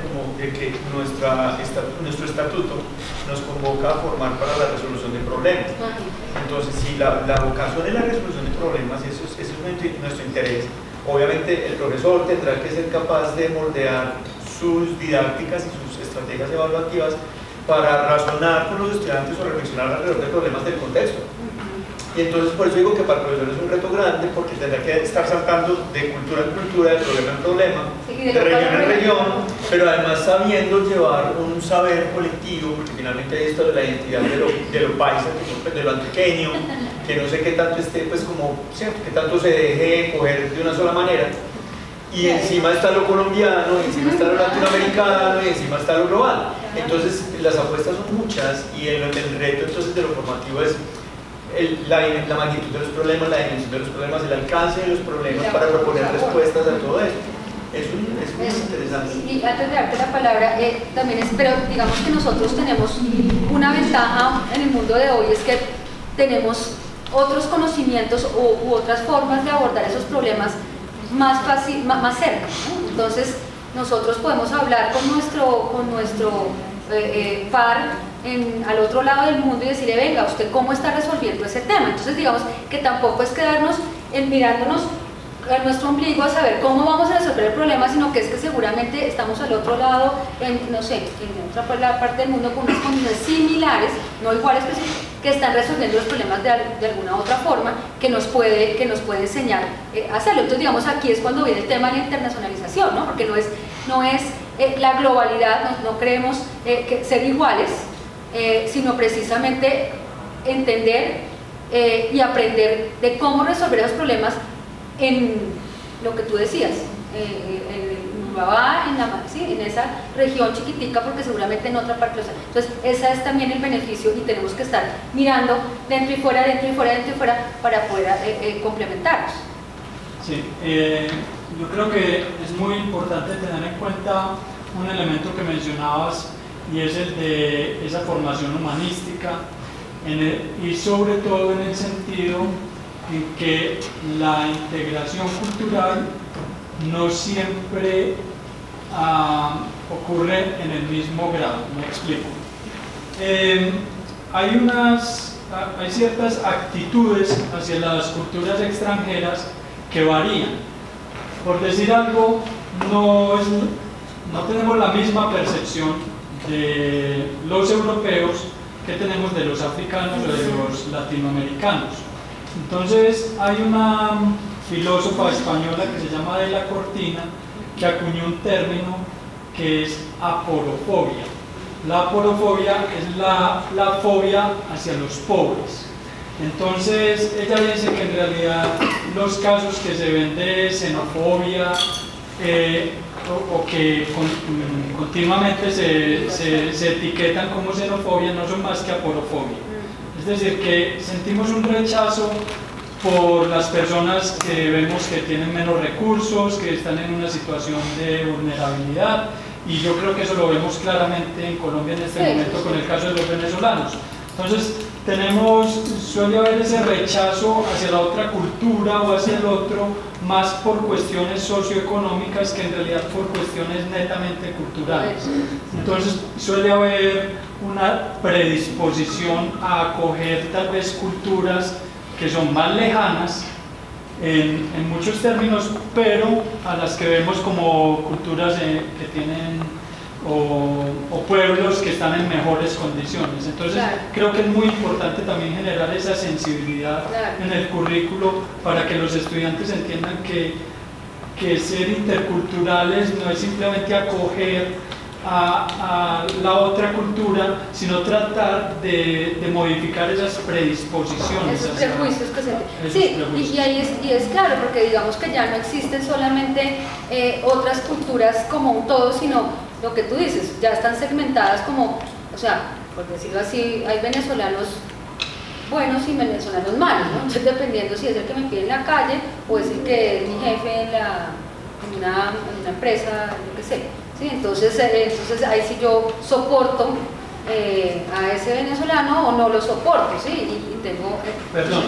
que nuestro estatuto nos convoca a formar para la resolución de problemas. Entonces, si la vocación es la resolución de problemas, eso es nuestro interés. Obviamente el profesor tendrá que ser capaz de moldear sus didácticas y sus estrategias evaluativas para razonar con los estudiantes o reflexionar alrededor de problemas del contexto. Y entonces por eso digo que para el profesor es un reto grande, porque tendrá que estar saltando de cultura en cultura, de problema en problema, de región en región, pero además sabiendo llevar un saber colectivo, porque finalmente hay esto de la identidad de lo paisa, de lo antioqueño, que no sé qué tanto esté, pues como, ¿cierto? Que tanto se deje coger de una sola manera, y encima está lo colombiano, y encima está lo latinoamericano, y encima está lo global. Entonces las apuestas son muchas, y el reto entonces de lo formativo es la magnitud de los problemas, la dimensión de los problemas, el alcance de los problemas para proponer respuestas a todo esto. Es muy interesante. Y antes de darte la palabra, también pero digamos que nosotros tenemos una ventaja en el mundo de hoy, es que tenemos otros conocimientos u otras formas de abordar esos problemas más fácil, más cerca, ¿no? Entonces nosotros podemos hablar con nuestro par al otro lado del mundo y decirle, venga, ¿usted cómo está resolviendo ese tema? Entonces digamos que tampoco es quedarnos mirándonos a nuestro ombligo a saber cómo vamos a resolver el problema, sino que es que seguramente estamos al otro lado, no sé, en otra parte del mundo con unas condiciones similares, no iguales, que están resolviendo los problemas de alguna otra forma que nos puede enseñar a hacerlo. Entonces digamos aquí es cuando viene el tema de la internacionalización, ¿no? Porque no es la globalidad, no creemos que ser iguales, sino precisamente entender y aprender de cómo resolver esos problemas en lo que tú decías, en Urabá, en esa región chiquitica, porque seguramente en otra parte, entonces ese es también el beneficio y tenemos que estar mirando dentro y fuera, dentro y fuera, dentro y fuera para poder complementarlos. Sí, yo creo que es muy importante tener en cuenta un elemento que mencionabas, y es el de esa formación humanística, y sobre todo en el sentido en que la integración cultural no siempre ocurre en el mismo grado. Me explico. Hay ciertas actitudes hacia las culturas extranjeras que varían. Por decir algo, no tenemos la misma percepción de los europeos que tenemos de los africanos o de los latinoamericanos. Entonces hay una filósofa española que se llama Adela Cortina, que acuñó un término que es aporofobia. La aporofobia es la fobia hacia los pobres. Entonces ella dice que en realidad los casos que se ven de xenofobia o que continuamente se etiquetan como xenofobia no son más que aporofobia. Es decir, que sentimos un rechazo por las personas que vemos que tienen menos recursos, que están en una situación de vulnerabilidad, y yo creo que eso lo vemos claramente en Colombia en este momento con el caso de los venezolanos. Entonces, suele haber ese rechazo hacia la otra cultura o hacia el otro, más por cuestiones socioeconómicas que en realidad por cuestiones netamente culturales. Entonces, suele haber una predisposición a acoger tal vez culturas que son más lejanas en muchos términos, pero a las que vemos como culturas que tienen o pueblos que están en mejores condiciones. Entonces, claro, creo que es muy importante también generar esa sensibilidad, claro, en el currículo para que los estudiantes entiendan que ser interculturales no es simplemente acoger a la otra cultura, sino tratar de modificar esas predisposiciones. Esos prejuicios que se... Sí, y ahí es claro, porque digamos que ya no existen solamente otras culturas como un todo, sino lo que tú dices, ya están segmentadas como, o sea, por decirlo así, hay venezolanos buenos y venezolanos malos, ¿no? Entonces, dependiendo si es el que me pide en la calle o es el que es mi jefe en una empresa, yo qué sé. ¿Sí? Entonces ahí sí yo soporto a ese venezolano o no lo soporto, ¿sí? Y tengo... Perdón,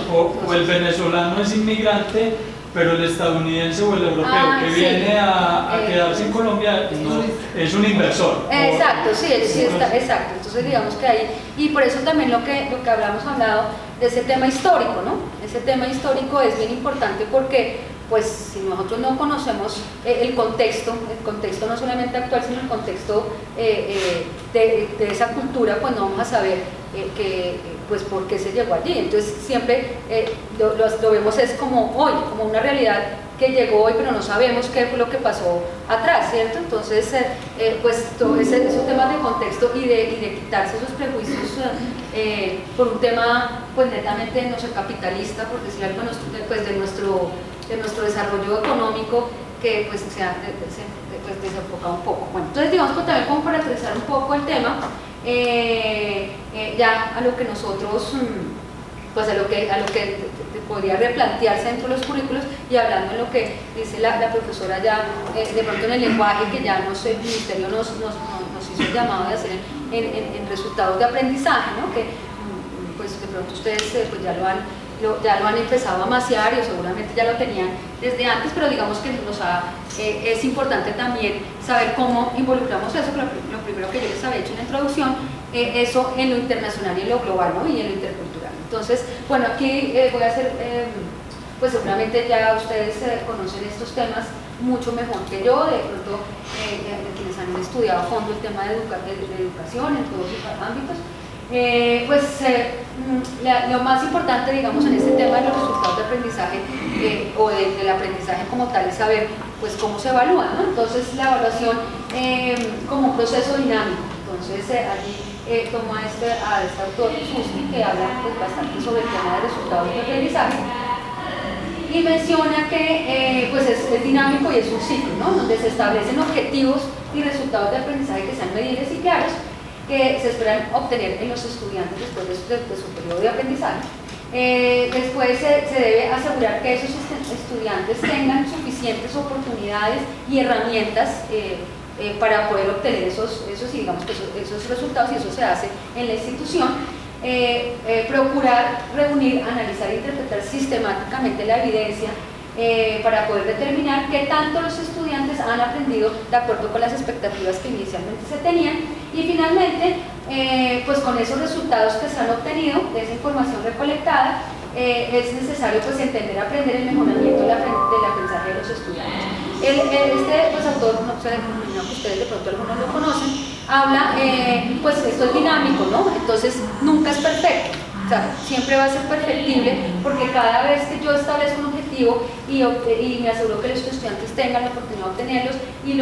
o el venezolano es inmigrante, pero el estadounidense o el europeo que sí viene a quedarse en Colombia no, es un inversor. Exacto, sí está, exacto. Entonces digamos que ahí, y por eso también lo que hablado de ese tema histórico, ¿no? Ese tema histórico es bien importante porque pues si nosotros no conocemos el contexto no solamente actual, sino el contexto de esa cultura, pues no vamos a saber pues por qué se llegó allí. Entonces siempre lo vemos es como hoy, como una realidad que llegó hoy, pero no sabemos qué fue lo que pasó atrás, ¿cierto? Entonces, pues todos esos temas de contexto y de quitarse esos prejuicios por un tema pues netamente no sé, capitalista, por decir algo, pues de nuestro desarrollo económico, que pues se ha desenfocado un poco. Bueno, entonces digamos que también como para aterrizar un poco el tema, ya a lo que nosotros, pues a lo que podría replantearse dentro de los currículos, y hablando en lo que dice la profesora ya, de pronto en el lenguaje que ya el ministerio nos hizo el llamado de hacer en resultados de aprendizaje, ¿no? Que pues de pronto ustedes pues ya lo han empezado a maciar y seguramente ya lo tenían desde antes, pero digamos que es importante también saber cómo involucramos eso, lo primero que yo les había hecho en la introducción, eso en lo internacional y en lo global, ¿no? Y en lo intercultural. Entonces, bueno, aquí voy a hacer, pues seguramente ya ustedes conocen estos temas mucho mejor que yo, de pronto quienes han estudiado a fondo el tema de educación en todos sus ámbitos. Lo más importante, digamos, en este tema de los resultados de aprendizaje o del aprendizaje como tal es saber pues cómo se evalúa, ¿no? Entonces la evaluación como un proceso dinámico. Entonces allí toma a este autor Suski, que habla pues, bastante sobre el tema de resultados de aprendizaje, y menciona que pues es dinámico y es un ciclo, ¿no? Donde se establecen objetivos y resultados de aprendizaje que sean medibles y claros, que se esperan obtener en los estudiantes después de su periodo de aprendizaje. Después se debe asegurar que esos estudiantes tengan suficientes oportunidades y herramientas para poder obtener esos resultados, y eso se hace en la institución. Procurar reunir, analizar e interpretar sistemáticamente la evidencia para poder determinar qué tanto los estudiantes han aprendido de acuerdo con las expectativas que inicialmente se tenían, y finalmente pues con esos resultados que se han obtenido de esa información recolectada es necesario pues entender, aprender el mejoramiento del aprendizaje de los estudiantes. Pues autor, no sé, que ustedes de pronto algunos lo conocen, habla, pues esto es dinámico, ¿no? Entonces nunca es perfecto. O sea, siempre va a ser perfectible, porque cada vez que yo establezco un objetivo y me aseguro que los estudiantes tengan la oportunidad de obtenerlos y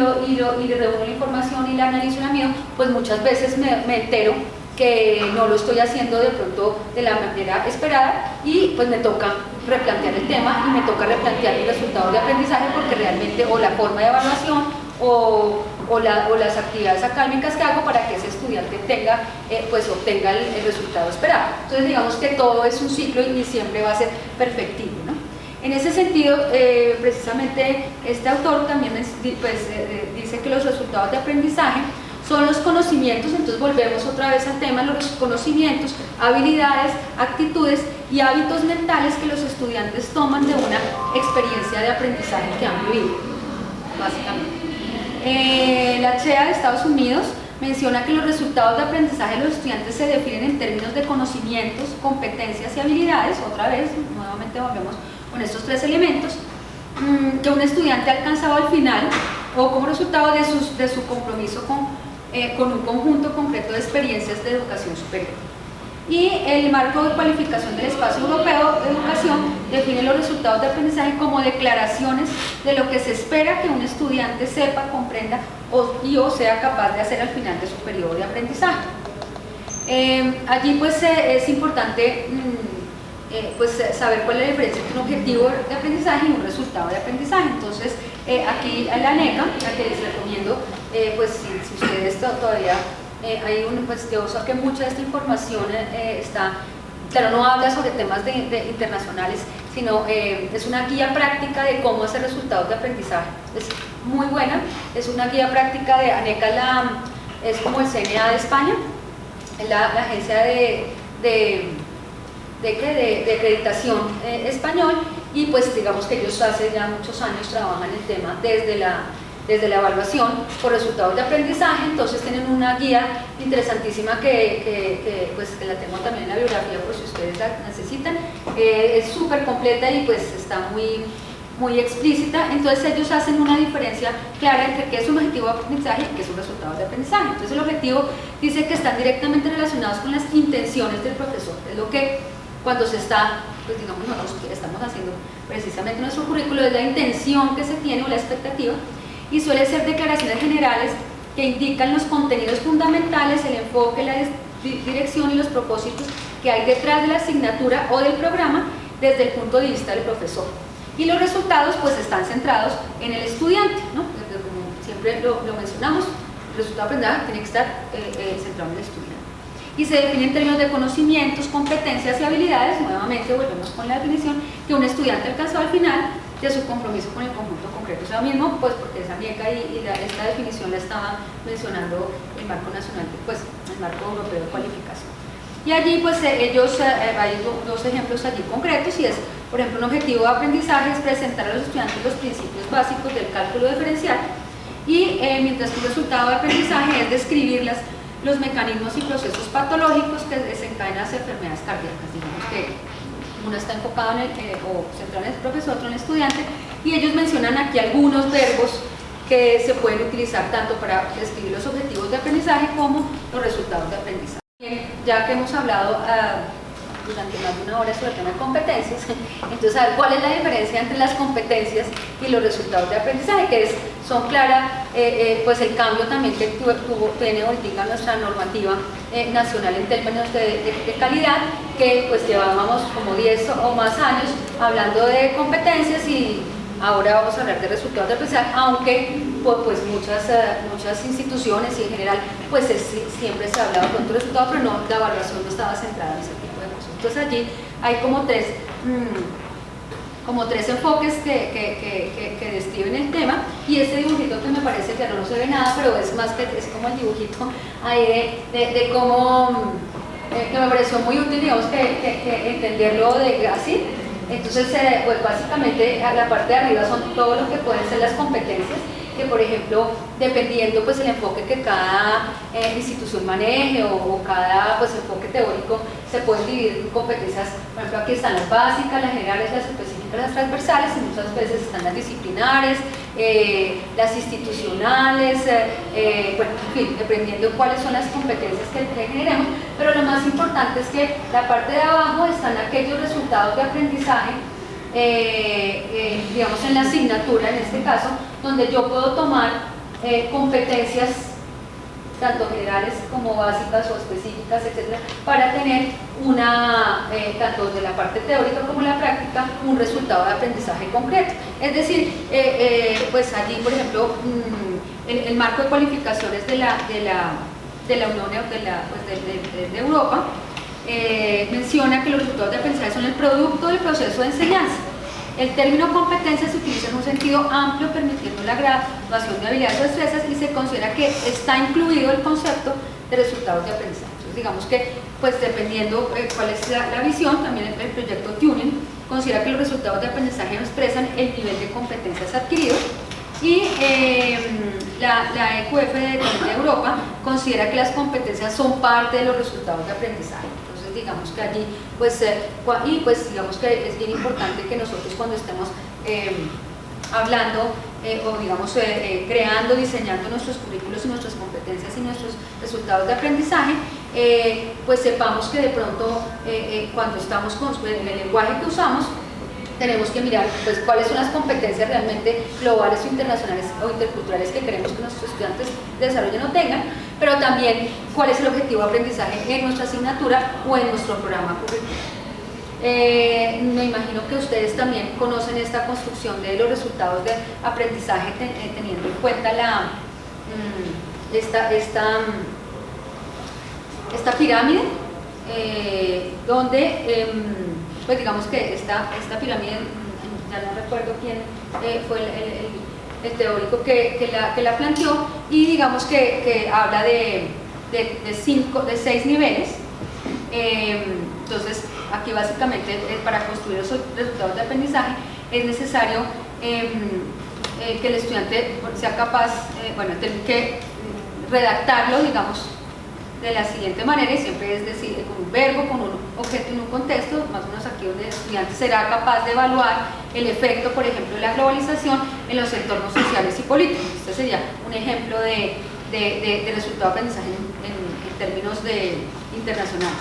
reúno la información y la analizo en la mía, pues muchas veces me entero que no lo estoy haciendo de pronto de la manera esperada, y pues me toca replantear el tema y me toca replantear los resultados de aprendizaje, porque realmente o la forma de evaluación o o las actividades académicas que hago para que ese estudiante tenga, pues obtenga el resultado esperado. Entonces digamos que todo es un ciclo y siempre va a ser perfectible, ¿no? En ese sentido, precisamente este autor también dice que los resultados de aprendizaje son los conocimientos, entonces volvemos otra vez al tema, los conocimientos, habilidades, actitudes y hábitos mentales que los estudiantes toman de una experiencia de aprendizaje que han vivido, básicamente. La CHEA de Estados Unidos menciona que los resultados de aprendizaje de los estudiantes se definen en términos de conocimientos, competencias y habilidades, otra vez, nuevamente volvemos con estos tres elementos, que un estudiante ha alcanzado al final o como resultado de su compromiso con un conjunto concreto de experiencias de educación superior. Y el marco de cualificación del espacio europeo de educación define los resultados de aprendizaje como declaraciones de lo que se espera que un estudiante sepa, comprenda o sea capaz de hacer al final de su periodo de aprendizaje. Allí pues es importante pues saber cuál es la diferencia entre un objetivo de aprendizaje y un resultado de aprendizaje. Entonces aquí en la ANECA, a que les recomiendo, pues si ustedes todavía hay pues yo sé que mucha de esta información está, claro, no habla sobre temas internacionales, sino es una guía práctica de cómo hacer resultados de aprendizaje. Es muy buena, es una guía práctica de ANECA, es como el CNA de España, la agencia de acreditación español, y pues digamos que ellos hace ya muchos años trabajan el tema desde la evaluación por resultados de aprendizaje. Entonces tienen una guía interesantísima que la tengo también en la biografía por si ustedes la necesitan. Es súper completa y pues está muy explícita. Entonces ellos hacen una diferencia clara entre qué es un objetivo de aprendizaje y qué es un resultado de aprendizaje. Entonces el objetivo dice que están directamente relacionados con las intenciones del profesor, es lo que cuando se está, pues digamos nosotros estamos haciendo precisamente nuestro currículo, es la intención que se tiene o la expectativa, y suele ser declaraciones generales que indican los contenidos fundamentales, el enfoque, la dirección y los propósitos que hay detrás de la asignatura o del programa desde el punto de vista del profesor. Y los resultados pues están centrados en el estudiante, ¿no? Como siempre lo mencionamos, el resultado de aprendizaje tiene que estar centrado en el estudiante. Y se define en términos de conocimientos, competencias y habilidades, nuevamente volvemos con la definición, que un estudiante alcanzó al final de su compromiso con el conjunto concreto. O sea, mismo, pues porque esa ANECA esta definición la estaba mencionando el marco nacional, pues el marco europeo de cualificación. Y allí pues ellos, hay dos ejemplos allí concretos, y es, por ejemplo, un objetivo de aprendizaje es presentar a los estudiantes los principios básicos del cálculo diferencial, y mientras que un resultado de aprendizaje es describir los mecanismos y procesos patológicos que desencadenan las enfermedades cardíacas. Digamos que uno está enfocado o centrado en el profesor, otro en el estudiante, y ellos mencionan aquí algunos verbos que se pueden utilizar tanto para describir los objetivos de aprendizaje como los resultados de aprendizaje. Ya que hemos hablado durante más de una hora sobre el tema de competencias, entonces a ver cuál es la diferencia entre las competencias y los resultados de aprendizaje, que son claras, pues el cambio también que tiene ahorita nuestra normativa nacional en términos de calidad, que pues llevábamos como 10 o más años hablando de competencias, y ahora vamos a hablar de resultados de aprendizaje, aunque pues muchas instituciones y en general pues siempre se ha hablado con tu resultado, pero no, la evaluación no estaba centrada en ese tipo de cosas. Entonces allí hay como tres enfoques que describen el tema, y este dibujito que me parece que no se ve nada, pero es más que es como el dibujito ahí de cómo que me pareció muy útil, digamos, que entenderlo así. Entonces pues básicamente a la parte de arriba son todo lo que pueden ser las competencias, que por ejemplo, dependiendo pues el enfoque que cada institución maneje o cada pues enfoque teórico, se pueden dividir en competencias. Por ejemplo, aquí están las básicas, las generales, las específicas, las transversales, y muchas veces están las disciplinares, las institucionales, bueno, en fin, dependiendo de cuáles son las competencias que generemos. Pero lo más importante es que la parte de abajo están aquellos resultados de aprendizaje, digamos en la asignatura en este caso, donde yo puedo tomar competencias tanto generales como básicas o específicas, etcétera, para tener tanto de la parte teórica como la práctica, un resultado de aprendizaje concreto. Es decir, pues allí, por ejemplo, el marco de cualificaciones de la Unión de Europa, menciona que los resultados de aprendizaje son el producto del proceso de enseñanza. El término competencia se utiliza en un sentido amplio, permitiendo la graduación de habilidades o destrezas, y se considera que está incluido el concepto de resultados de aprendizaje. Entonces, digamos que, pues dependiendo cuál es la visión, también el proyecto Tuning considera que los resultados de aprendizaje expresan el nivel de competencias adquiridos, y la EQF de Europa considera que las competencias son parte de los resultados de aprendizaje. Entonces, digamos que allí, digamos que es bien importante que nosotros, cuando estemos hablando o digamos creando, diseñando nuestros currículos y nuestras competencias y nuestros resultados de aprendizaje, pues sepamos que de pronto cuando estamos con el lenguaje que usamos, tenemos que mirar pues cuáles son las competencias realmente globales o internacionales o interculturales que queremos que nuestros estudiantes de desarrollo no tengan, pero también cuál es el objetivo de aprendizaje en nuestra asignatura o en nuestro programa curricular. Me imagino que ustedes también conocen esta construcción de los resultados de aprendizaje teniendo en cuenta esta pirámide, donde pues digamos que esta pirámide, ya no recuerdo quién fue el teórico que la planteó, y digamos que habla de 6 niveles. Entonces, aquí básicamente para construir los resultados de aprendizaje es necesario que el estudiante sea capaz, tener que redactarlo, digamos, de la siguiente manera, y siempre es decir, con un verbo, con un objeto en un contexto, más o menos aquí donde el estudiante será capaz de evaluar el efecto, por ejemplo, de la globalización en los entornos sociales y políticos. Este sería un ejemplo de resultado de aprendizaje en términos internacionales.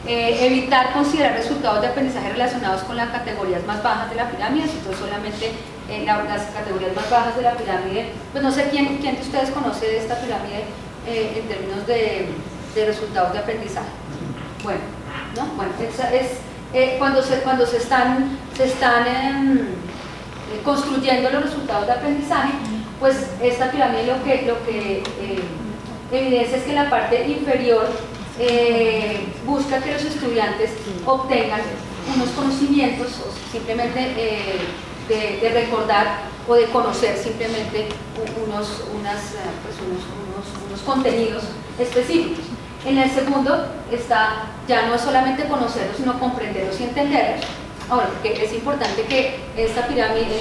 Evitar considerar resultados de aprendizaje relacionados con las categorías más bajas de la pirámide, entonces solamente las categorías más bajas de la pirámide. Pues no sé quién de ustedes conoce de esta pirámide en términos de resultados de aprendizaje. Bueno, ¿no? Bueno, esa es cuando se están construyendo los resultados de aprendizaje, pues esta pirámide lo que evidencia es que en la parte inferior busca que los estudiantes obtengan unos conocimientos, o simplemente de recordar o de conocer simplemente unos contenidos específicos. En el segundo está ya no es solamente conocerlos, sino comprenderlos y entenderlos. Ahora, porque es importante que en esta pirámide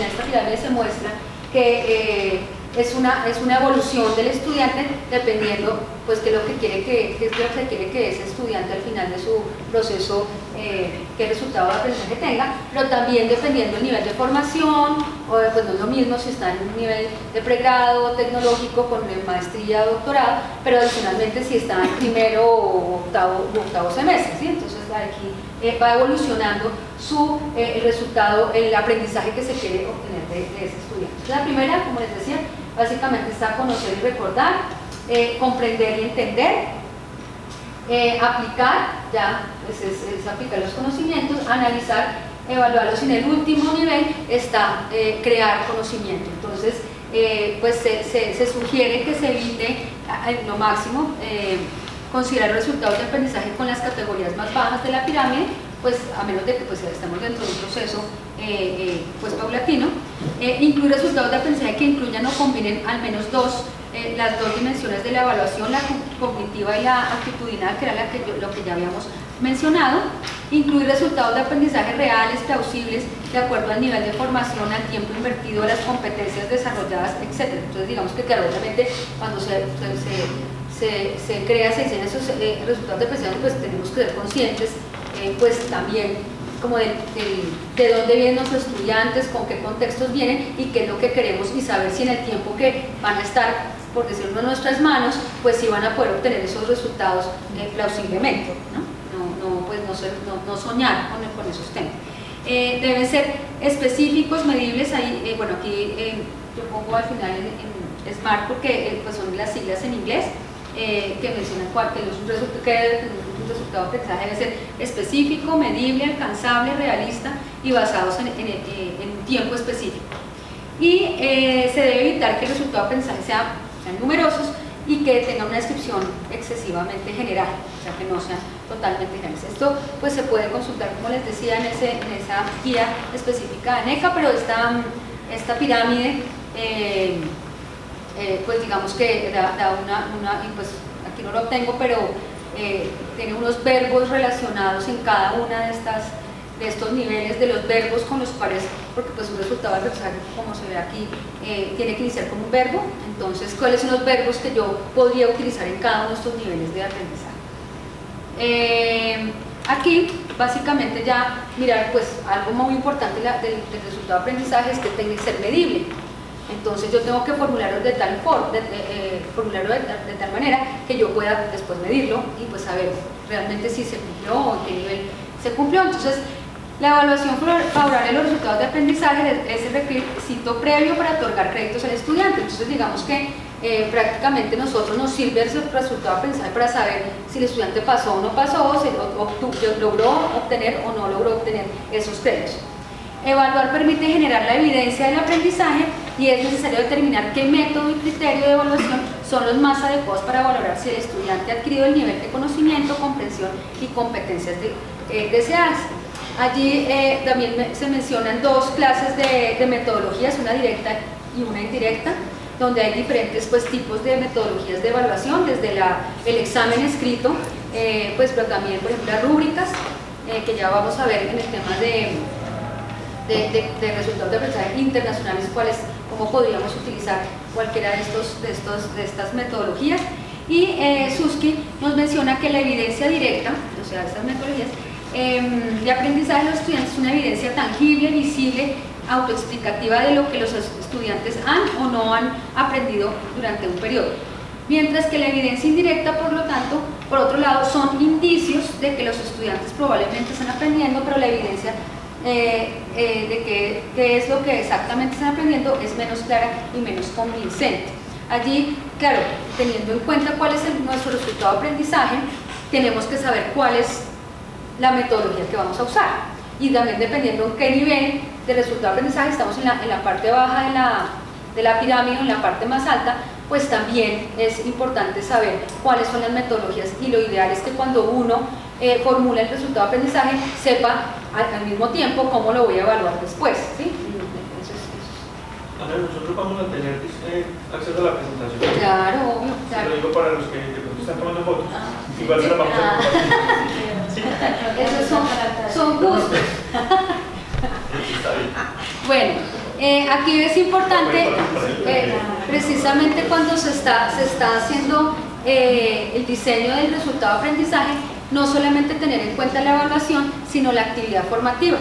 se muestra que es una evolución del estudiante dependiendo pues qué es lo que quiere que ese estudiante al final de su proceso, qué resultado de aprendizaje tenga, pero también dependiendo del nivel de formación, o pues no es lo mismo si está en un nivel de pregrado tecnológico con maestría o doctorado, pero adicionalmente si está en primero o octavo semestre, ¿sí? Entonces aquí va evolucionando el resultado, el aprendizaje que se quiere obtener de ese estudiante. La primera, como les decía, básicamente está conocer y recordar, comprender y entender, aplicar, ya pues es aplicar los conocimientos, analizar, evaluarlos, y en el último nivel está crear conocimiento. Entonces, pues se sugiere que se evite lo máximo considerar los resultados de aprendizaje con las categorías más bajas de la pirámide, pues a menos de que pues, estemos dentro de un proceso pues paulatino. Incluir resultados de aprendizaje que incluyan o combinen al menos las dos dimensiones de la evaluación, la cognitiva y la actitudinal, que era lo que ya habíamos mencionado. Incluir resultados de aprendizaje reales, plausibles, de acuerdo al nivel de formación, al tiempo invertido, a las competencias desarrolladas, etc. Entonces, digamos que claro, obviamente cuando se diseñan esos resultados de aprendizaje, pues tenemos que ser conscientes pues también como de dónde vienen nuestros estudiantes, con qué contextos vienen y qué es lo que queremos, y saber si en el tiempo que van a estar, por decirlo, en nuestras manos, pues si van a poder obtener esos resultados plausiblemente, no soñar con esos temas. Deben ser específicos, medibles. Ahí, bueno, aquí yo pongo al final en SMART porque pues son las siglas en inglés que mencionan que un resultado de aprendizaje debe ser específico, medible, alcanzable, realista y basados en un tiempo específico. Y se debe evitar que el resultado de aprendizaje sea sean numerosos y que tengan una descripción excesivamente general, o sea, que no sean totalmente generales. Esto pues se puede consultar, como les decía, en esa guía específica de NECA, pero esta pirámide, pues digamos que da y pues aquí no lo tengo, pero tiene unos verbos relacionados en cada una de estos niveles de los verbos con los cuales, porque pues un resultado de aprendizaje, como se ve aquí, tiene que iniciar con un verbo. Entonces, ¿cuáles son los verbos que yo podría utilizar en cada uno de estos niveles de aprendizaje? Aquí, básicamente ya mirar, pues algo muy importante del resultado de aprendizaje es que tiene que ser medible. Entonces yo tengo que formularlo de tal manera que yo pueda después medirlo y pues saber realmente si se cumplió o en qué nivel se cumplió. Entonces, la evaluación favorable de los resultados de aprendizaje es el requisito previo para otorgar créditos al estudiante. Entonces, digamos que prácticamente nosotros nos sirve el resultado de aprendizaje para saber si el estudiante pasó o no pasó, si logró obtener o no logró obtener esos créditos. Evaluar permite generar la evidencia del aprendizaje y es necesario determinar qué método y criterio de evaluación son los más adecuados para valorar si el estudiante ha adquirido el nivel de conocimiento, comprensión y competencias deseadas. Allí también se mencionan dos clases de metodologías, una directa y una indirecta, donde hay diferentes pues, tipos de metodologías de evaluación, desde el examen escrito, pero también, por ejemplo, las rúbricas, que ya vamos a ver en el tema de resultados de aprendizaje internacionales, cómo podríamos utilizar cualquiera de estas metodologías. Y Susskind nos menciona que la evidencia directa, o sea, estas metodologías de aprendizaje de los estudiantes es una evidencia tangible, visible, autoexplicativa de lo que los estudiantes han o no han aprendido durante un periodo. Mientras que la evidencia indirecta, por lo tanto, por otro lado, son indicios de que los estudiantes probablemente están aprendiendo, pero la evidencia de qué es lo que exactamente están aprendiendo es menos clara y menos convincente. Allí, claro, teniendo en cuenta cuál es nuestro resultado de aprendizaje, tenemos que saber cuál es la metodología que vamos a usar, y también dependiendo en qué nivel de resultado de aprendizaje estamos en la parte baja de la pirámide o en la parte más alta, pues también es importante saber cuáles son las metodologías, y lo ideal es que cuando uno formula el resultado de aprendizaje sepa al mismo tiempo cómo lo voy a evaluar después, ¿sí? Ana, nosotros vamos a tener acceso a la presentación. Claro, obvio. Claro. Lo digo para los que de pronto están tomando fotos. Igual se la vamos a compartir. Sí. Esos son gustos. Bueno, aquí es importante, precisamente cuando se está haciendo el diseño del resultado de aprendizaje, no solamente tener en cuenta la evaluación, sino la actividad formativa,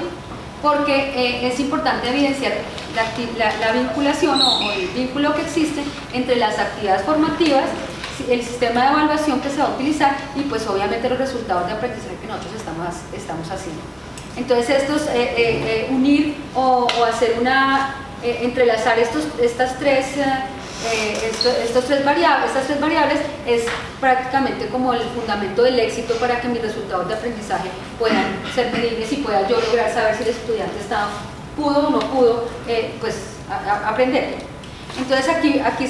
porque es importante evidenciar la vinculación o el vínculo que existe entre las actividades formativas, el sistema de evaluación que se va a utilizar y pues obviamente los resultados de aprendizaje que nosotros estamos haciendo. Entonces estos, unir o hacer entrelazar estas tres variables es prácticamente como el fundamento del éxito para que mis resultados de aprendizaje puedan ser medibles y pueda yo lograr saber si el estudiante pudo o no pudo aprender. Entonces aquí hay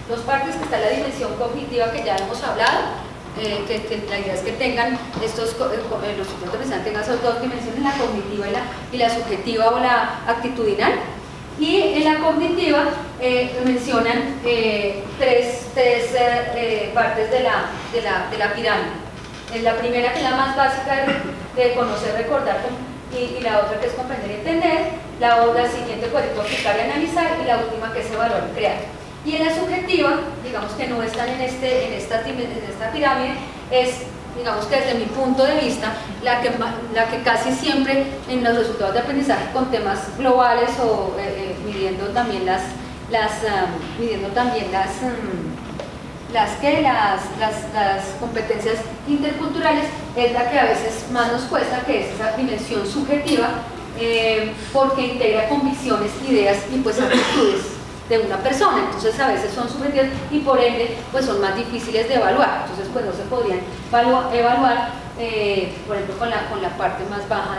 dos partes, que está la dimensión cognitiva, que ya hemos hablado, que la idea es que tengan los estudiantes tengan esas dos dimensiones, la cognitiva y la subjetiva o la actitudinal. Y en la cognitiva mencionan tres partes de la pirámide. La primera, que es la más básica, de conocer, recordar, y la otra, que es comprender y entender. La siguiente, cualificar y analizar, y la última, que es evaluar y crear. Y en la subjetiva, digamos que no están en esta pirámide, es, digamos que desde mi punto de vista, la que casi siempre en los resultados de aprendizaje con temas globales o midiendo también las competencias interculturales, es la que a veces más nos cuesta, que es esa dimensión subjetiva, porque integra convicciones, ideas y pues actitudes de una persona. Entonces a veces son subjetivas y por ende pues son más difíciles de evaluar. Entonces pues no se podrían evaluar por ejemplo con la parte más baja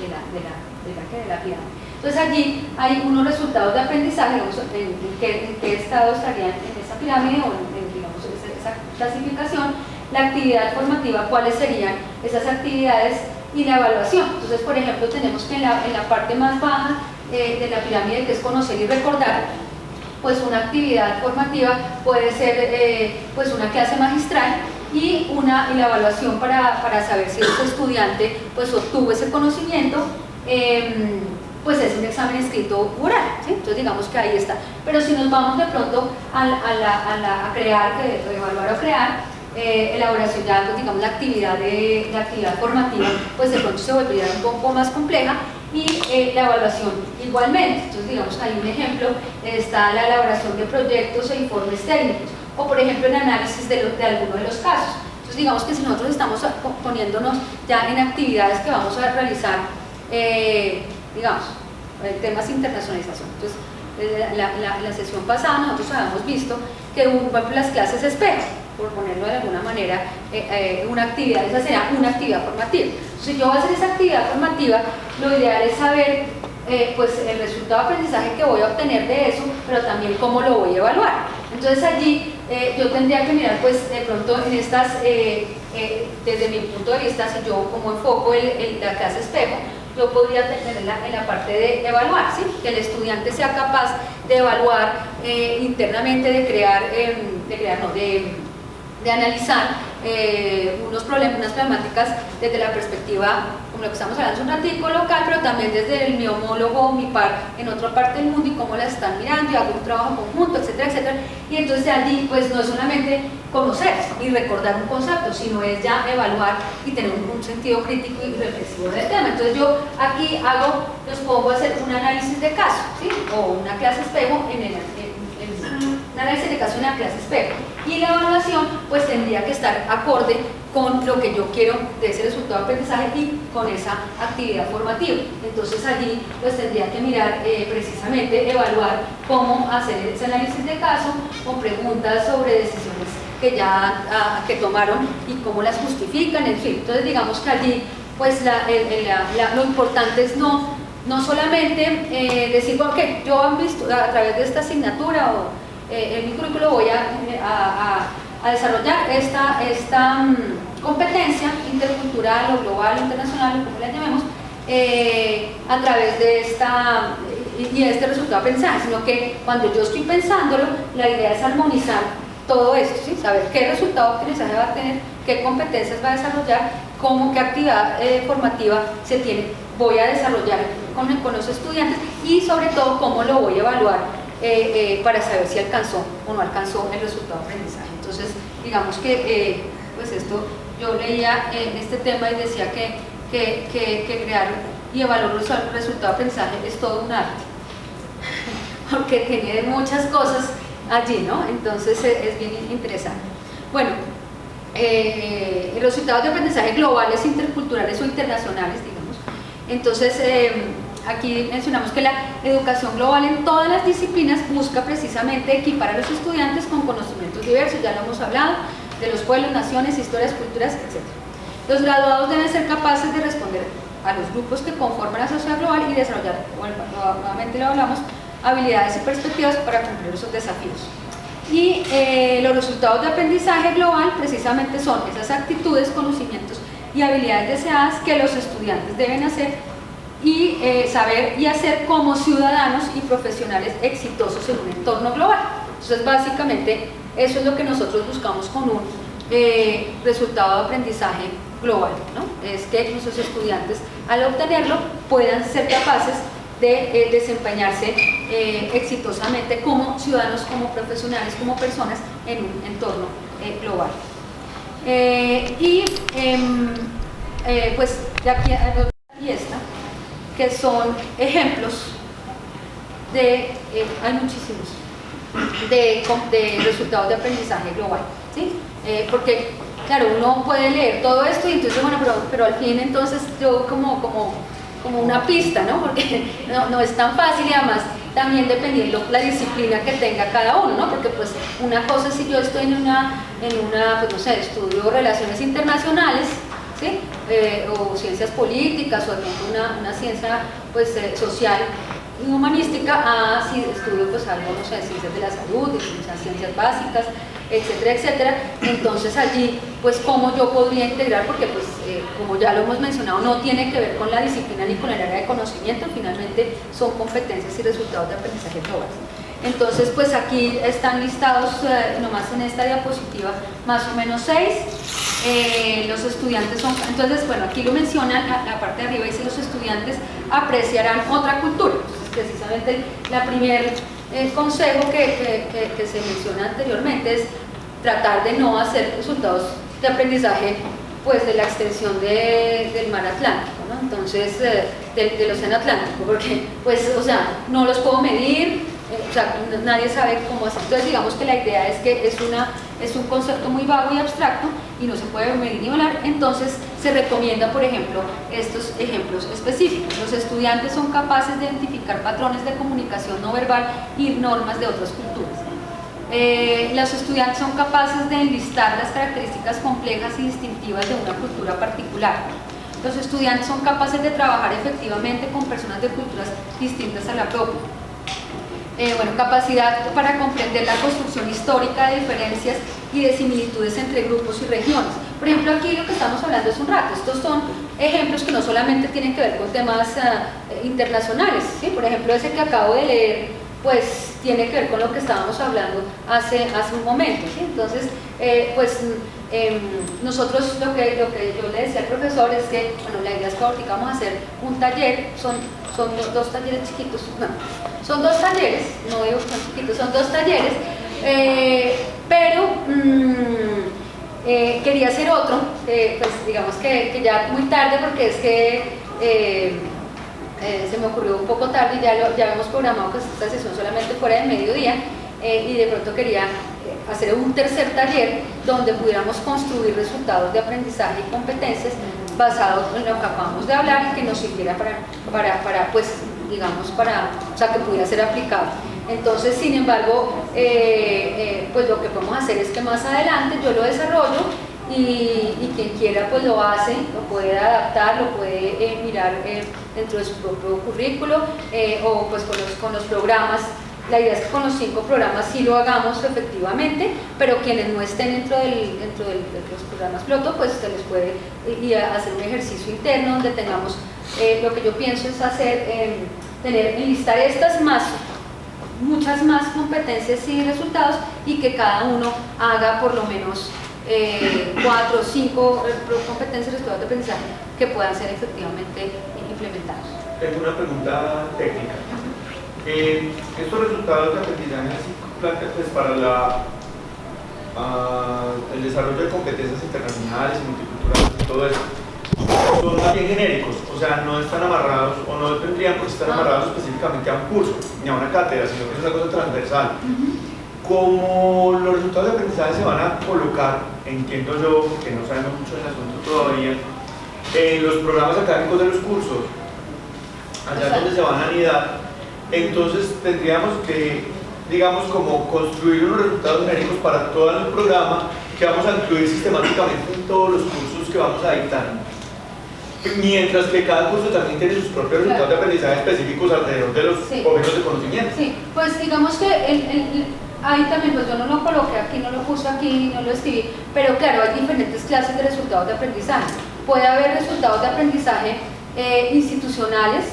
la pirámide. Entonces allí hay unos resultados de aprendizaje, digamos, en qué estado estarían en esa pirámide o digamos, esa clasificación, la actividad formativa, cuáles serían esas actividades y la evaluación. Entonces, por ejemplo, tenemos que en la parte más baja de la pirámide, que es conocer y recordar, pues una actividad formativa puede ser pues una clase magistral y la evaluación para saber si este estudiante pues obtuvo ese conocimiento, pues es un examen escrito oral, ¿sí? Entonces digamos que ahí está. Pero si nos vamos de pronto a crear, evaluar o crear, elaboración de algo, digamos la actividad formativa, pues de pronto se volvería un poco más compleja, y la evaluación igualmente. Entonces digamos que hay un ejemplo, está la elaboración de proyectos e informes técnicos, o por ejemplo el análisis de alguno de los casos. Entonces digamos que si nosotros estamos poniéndonos ya en actividades que vamos a realizar, digamos, temas de internacionalización. Entonces, la sesión pasada nosotros habíamos visto que por ejemplo, las clases espejo, por ponerlo de alguna manera, una actividad, esa será una actividad formativa. Si yo voy a hacer esa actividad formativa, lo ideal es saber pues el resultado de aprendizaje que voy a obtener de eso, pero también cómo lo voy a evaluar. Entonces allí yo tendría que mirar pues de pronto en estas, desde mi punto de vista, si yo como enfoco la clase espejo, yo podría tenerla en la parte de evaluar, ¿sí? Que el estudiante sea capaz de evaluar internamente, de analizar unas problemáticas desde la perspectiva, como lo que estamos hablando un ratico, local, pero también desde mi homólogo, mi par en otra parte del mundo y cómo la están mirando, y hago un trabajo conjunto, etcétera, etcétera. Y entonces allí pues no es solamente conocer y recordar un concepto, sino es ya evaluar y tener un sentido crítico y reflexivo del tema. Entonces yo aquí les pongo a hacer un análisis de caso, ¿sí? O una clase espejo un análisis de caso en la clase espejo, y la evaluación pues tendría que estar acorde con lo que yo quiero de ese resultado de aprendizaje y con esa actividad formativa. Entonces allí pues tendría que mirar precisamente, evaluar cómo hacer ese análisis de caso con preguntas sobre decisiones que tomaron y cómo las justifican, en fin. Entonces digamos que allí pues lo importante es no solamente decir, bueno, que yo han visto a través de esta asignatura o en mi currículo voy a desarrollar esta competencia intercultural o global, internacional, como la llamemos, a través de este resultado de aprendizaje, sino que cuando yo estoy pensándolo, la idea es armonizar todo esto, ¿sí? Saber qué resultado de aprendizaje va a tener, qué competencias va a desarrollar, qué actividad formativa voy a desarrollar con los estudiantes, y sobre todo cómo lo voy a evaluar para saber si alcanzó o no alcanzó el resultado de aprendizaje. Entonces digamos que pues esto, yo leía este tema y decía que crear y evaluar los resultados de aprendizaje es todo un arte porque tiene muchas cosas allí, ¿no? Entonces es bien interesante. Bueno, los resultados de aprendizaje globales, interculturales o internacionales, digamos. Entonces aquí mencionamos que la educación global en todas las disciplinas busca precisamente equipar a los estudiantes con conocimientos diversos, ya lo hemos hablado, de los pueblos, naciones, historias, culturas, etc. Los graduados deben ser capaces de responder a los grupos que conforman la sociedad global y desarrollar, bueno, nuevamente lo hablamos, habilidades y perspectivas para cumplir esos desafíos. Y los resultados de aprendizaje global precisamente son esas actitudes, conocimientos y habilidades deseadas que los estudiantes deben hacer y saber y hacer como ciudadanos y profesionales exitosos en un entorno global. Entonces básicamente eso es lo que nosotros buscamos con un resultado de aprendizaje global, ¿no? Es que nuestros estudiantes al obtenerlo puedan ser capaces de desempeñarse exitosamente como ciudadanos, como profesionales, como personas en un entorno global. Pues de aquí esta, que son ejemplos hay muchísimos, de resultados de aprendizaje global, ¿sí? Porque, claro, uno puede leer todo esto y entonces, bueno, pero al fin entonces yo como una pista, ¿no? Porque no es tan fácil, y además también dependiendo la disciplina que tenga cada uno, ¿no? Porque pues una cosa es si yo estoy en una pues no sé, estudio relaciones internacionales, ¿sí? O ciencias políticas, o de pronto una ciencia pues, social y humanística, a si estudio pues algo, no sé, ciencias de la salud, ciencias básicas, etcétera, etcétera. Entonces allí, pues cómo yo podría integrar, porque pues como ya lo hemos mencionado, no tiene que ver con la disciplina ni con el área de conocimiento, finalmente son competencias y resultados de aprendizaje global. Entonces, pues aquí están listados, nomás en esta diapositiva, más o menos 6. Los estudiantes son, entonces, bueno, aquí lo mencionan, la parte de arriba dice: los estudiantes apreciarán otra cultura. Entonces, precisamente el primer consejo que se menciona anteriormente es tratar de no hacer resultados de aprendizaje pues de la extensión del mar Atlántico, ¿no? Entonces del océano Atlántico, porque pues, o sea, no los puedo medir, o sea, nadie sabe cómo hacer. Entonces digamos que la idea es que es un concepto muy vago y abstracto y no se puede medir ni volar. Entonces se recomienda, por ejemplo, estos ejemplos específicos. Los estudiantes son capaces de identificar patrones de comunicación no verbal y normas de otras culturas. Los estudiantes son capaces de enlistar las características complejas y distintivas de una cultura particular. Los estudiantes son capaces de trabajar efectivamente con personas de culturas distintas a la propia. Capacidad para comprender la construcción histórica de diferencias y de similitudes entre grupos y regiones. Por ejemplo, aquí lo que estamos hablando es un rato. Estos son ejemplos que no solamente tienen que ver con temas internacionales, ¿sí? Por ejemplo, ese que acabo de leer, pues tiene que ver con lo que estábamos hablando hace un momento, ¿sí? Entonces, nosotros lo que yo le decía al profesor es que, bueno, la idea es que ahorita vamos a hacer un taller, son dos talleres chiquitos, no, son 2 talleres, no digo que son chiquitos, son 2 talleres, pero quería hacer otro, pues digamos que ya muy tarde, porque es que se me ocurrió un poco tarde y ya hemos programado que esta sesión solamente fuera de mediodía, y de pronto quería hacer un tercer taller donde pudiéramos construir resultados de aprendizaje y competencias basados en lo que acabamos de hablar y que nos sirviera para pues digamos, o sea, que pudiera ser aplicado. Entonces, sin embargo, pues lo que podemos hacer es que más adelante yo lo desarrollo y quien quiera pues lo hace, lo puede adaptar, lo puede mirar dentro de su propio currículo, o pues con los programas. La idea es que con los 5 programas sí lo hagamos efectivamente, pero quienes no estén dentro de los programas piloto, pues se les puede ir a hacer un ejercicio interno donde tengamos, lo que yo pienso es hacer, enlistar estas muchas más competencias y resultados, y que cada uno haga por lo menos 4 o 5 competencias y resultados de aprendizaje que puedan ser efectivamente implementados. Tengo una pregunta técnica. Estos resultados de aprendizaje pues, para el desarrollo de competencias internacionales y multiculturales y todo eso, son más bien genéricos, o sea, no están amarrados, o no tendrían por estar amarrados específicamente a un curso ni a una cátedra, sino que es una cosa transversal. Como los resultados de aprendizaje se van a colocar, entiendo yo, porque no sabemos mucho del asunto todavía, en los programas académicos de los cursos, allá es donde se van a anidar. Entonces tendríamos que, digamos, como construir unos resultados genéricos para todo el programa que vamos a incluir sistemáticamente en todos los cursos que vamos a dictar. Mientras que cada curso también tiene sus propios resultados de aprendizaje específicos alrededor de los objetos de conocimiento. Sí, pues digamos que ahí también, pues yo no lo coloqué aquí, no lo puse aquí, no lo escribí, pero claro, hay diferentes clases de resultados de aprendizaje. Puede haber resultados de aprendizaje institucionales,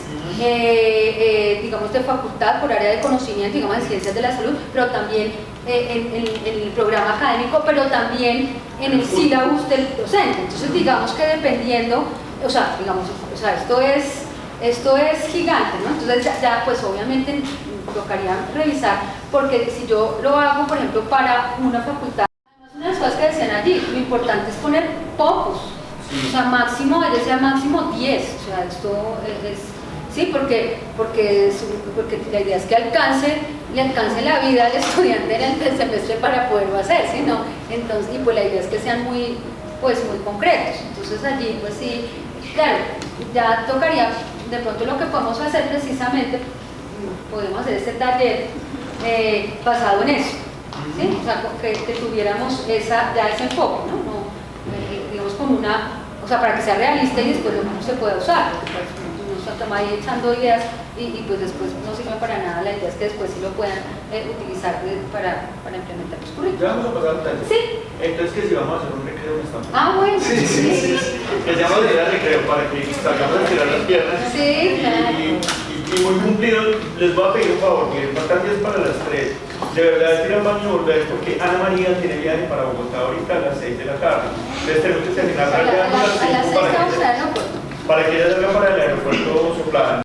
digamos de facultad, por área de conocimiento, digamos de ciencias de la salud, pero también en el programa académico, pero también en el sílabus del docente. Entonces digamos que dependiendo, o sea, esto es gigante, ¿no? Entonces ya pues obviamente tocaría revisar, porque si yo lo hago, por ejemplo, para una facultad, una de las cosas que decían allí, lo importante es poner pocos. O sea, máximo, yo decía máximo 10, o sea, esto es, sí, porque la idea es que le alcance la vida al estudiante en el semestre para poderlo hacer, ¿sí? ¿No? Entonces, y pues la idea es que sean muy concretos. Entonces allí, pues sí, claro, ya tocaría, de pronto lo que podemos hacer precisamente, podemos hacer este taller basado en eso, ¿sí? O sea, que tuviéramos ese enfoque, ¿no? Digamos con o sea, para que sea realista y después luego no se pueda usar, porque pues, uno se toma ahí echando ideas y pues después no sirve para nada. La idea es que después sí lo puedan utilizar para implementar los currículos. Ya vamos a pasar al taller. Sí. Entonces, que si vamos a hacer un recreo, me están Bueno, sí. Que se llama de ir al recreo para que salgamos a tirar las piernas. Sí, claro. Y muy cumplido, les voy a pedir un favor, que faltan 10 para las 3. De verdad, ir al baño y volver, porque Ana María tiene viaje para Bogotá ahorita a las 6 de la tarde. Entonces tenemos que terminar A las 6 para vamos que al aeropuerto. ella salga para el aeropuerto Soplana.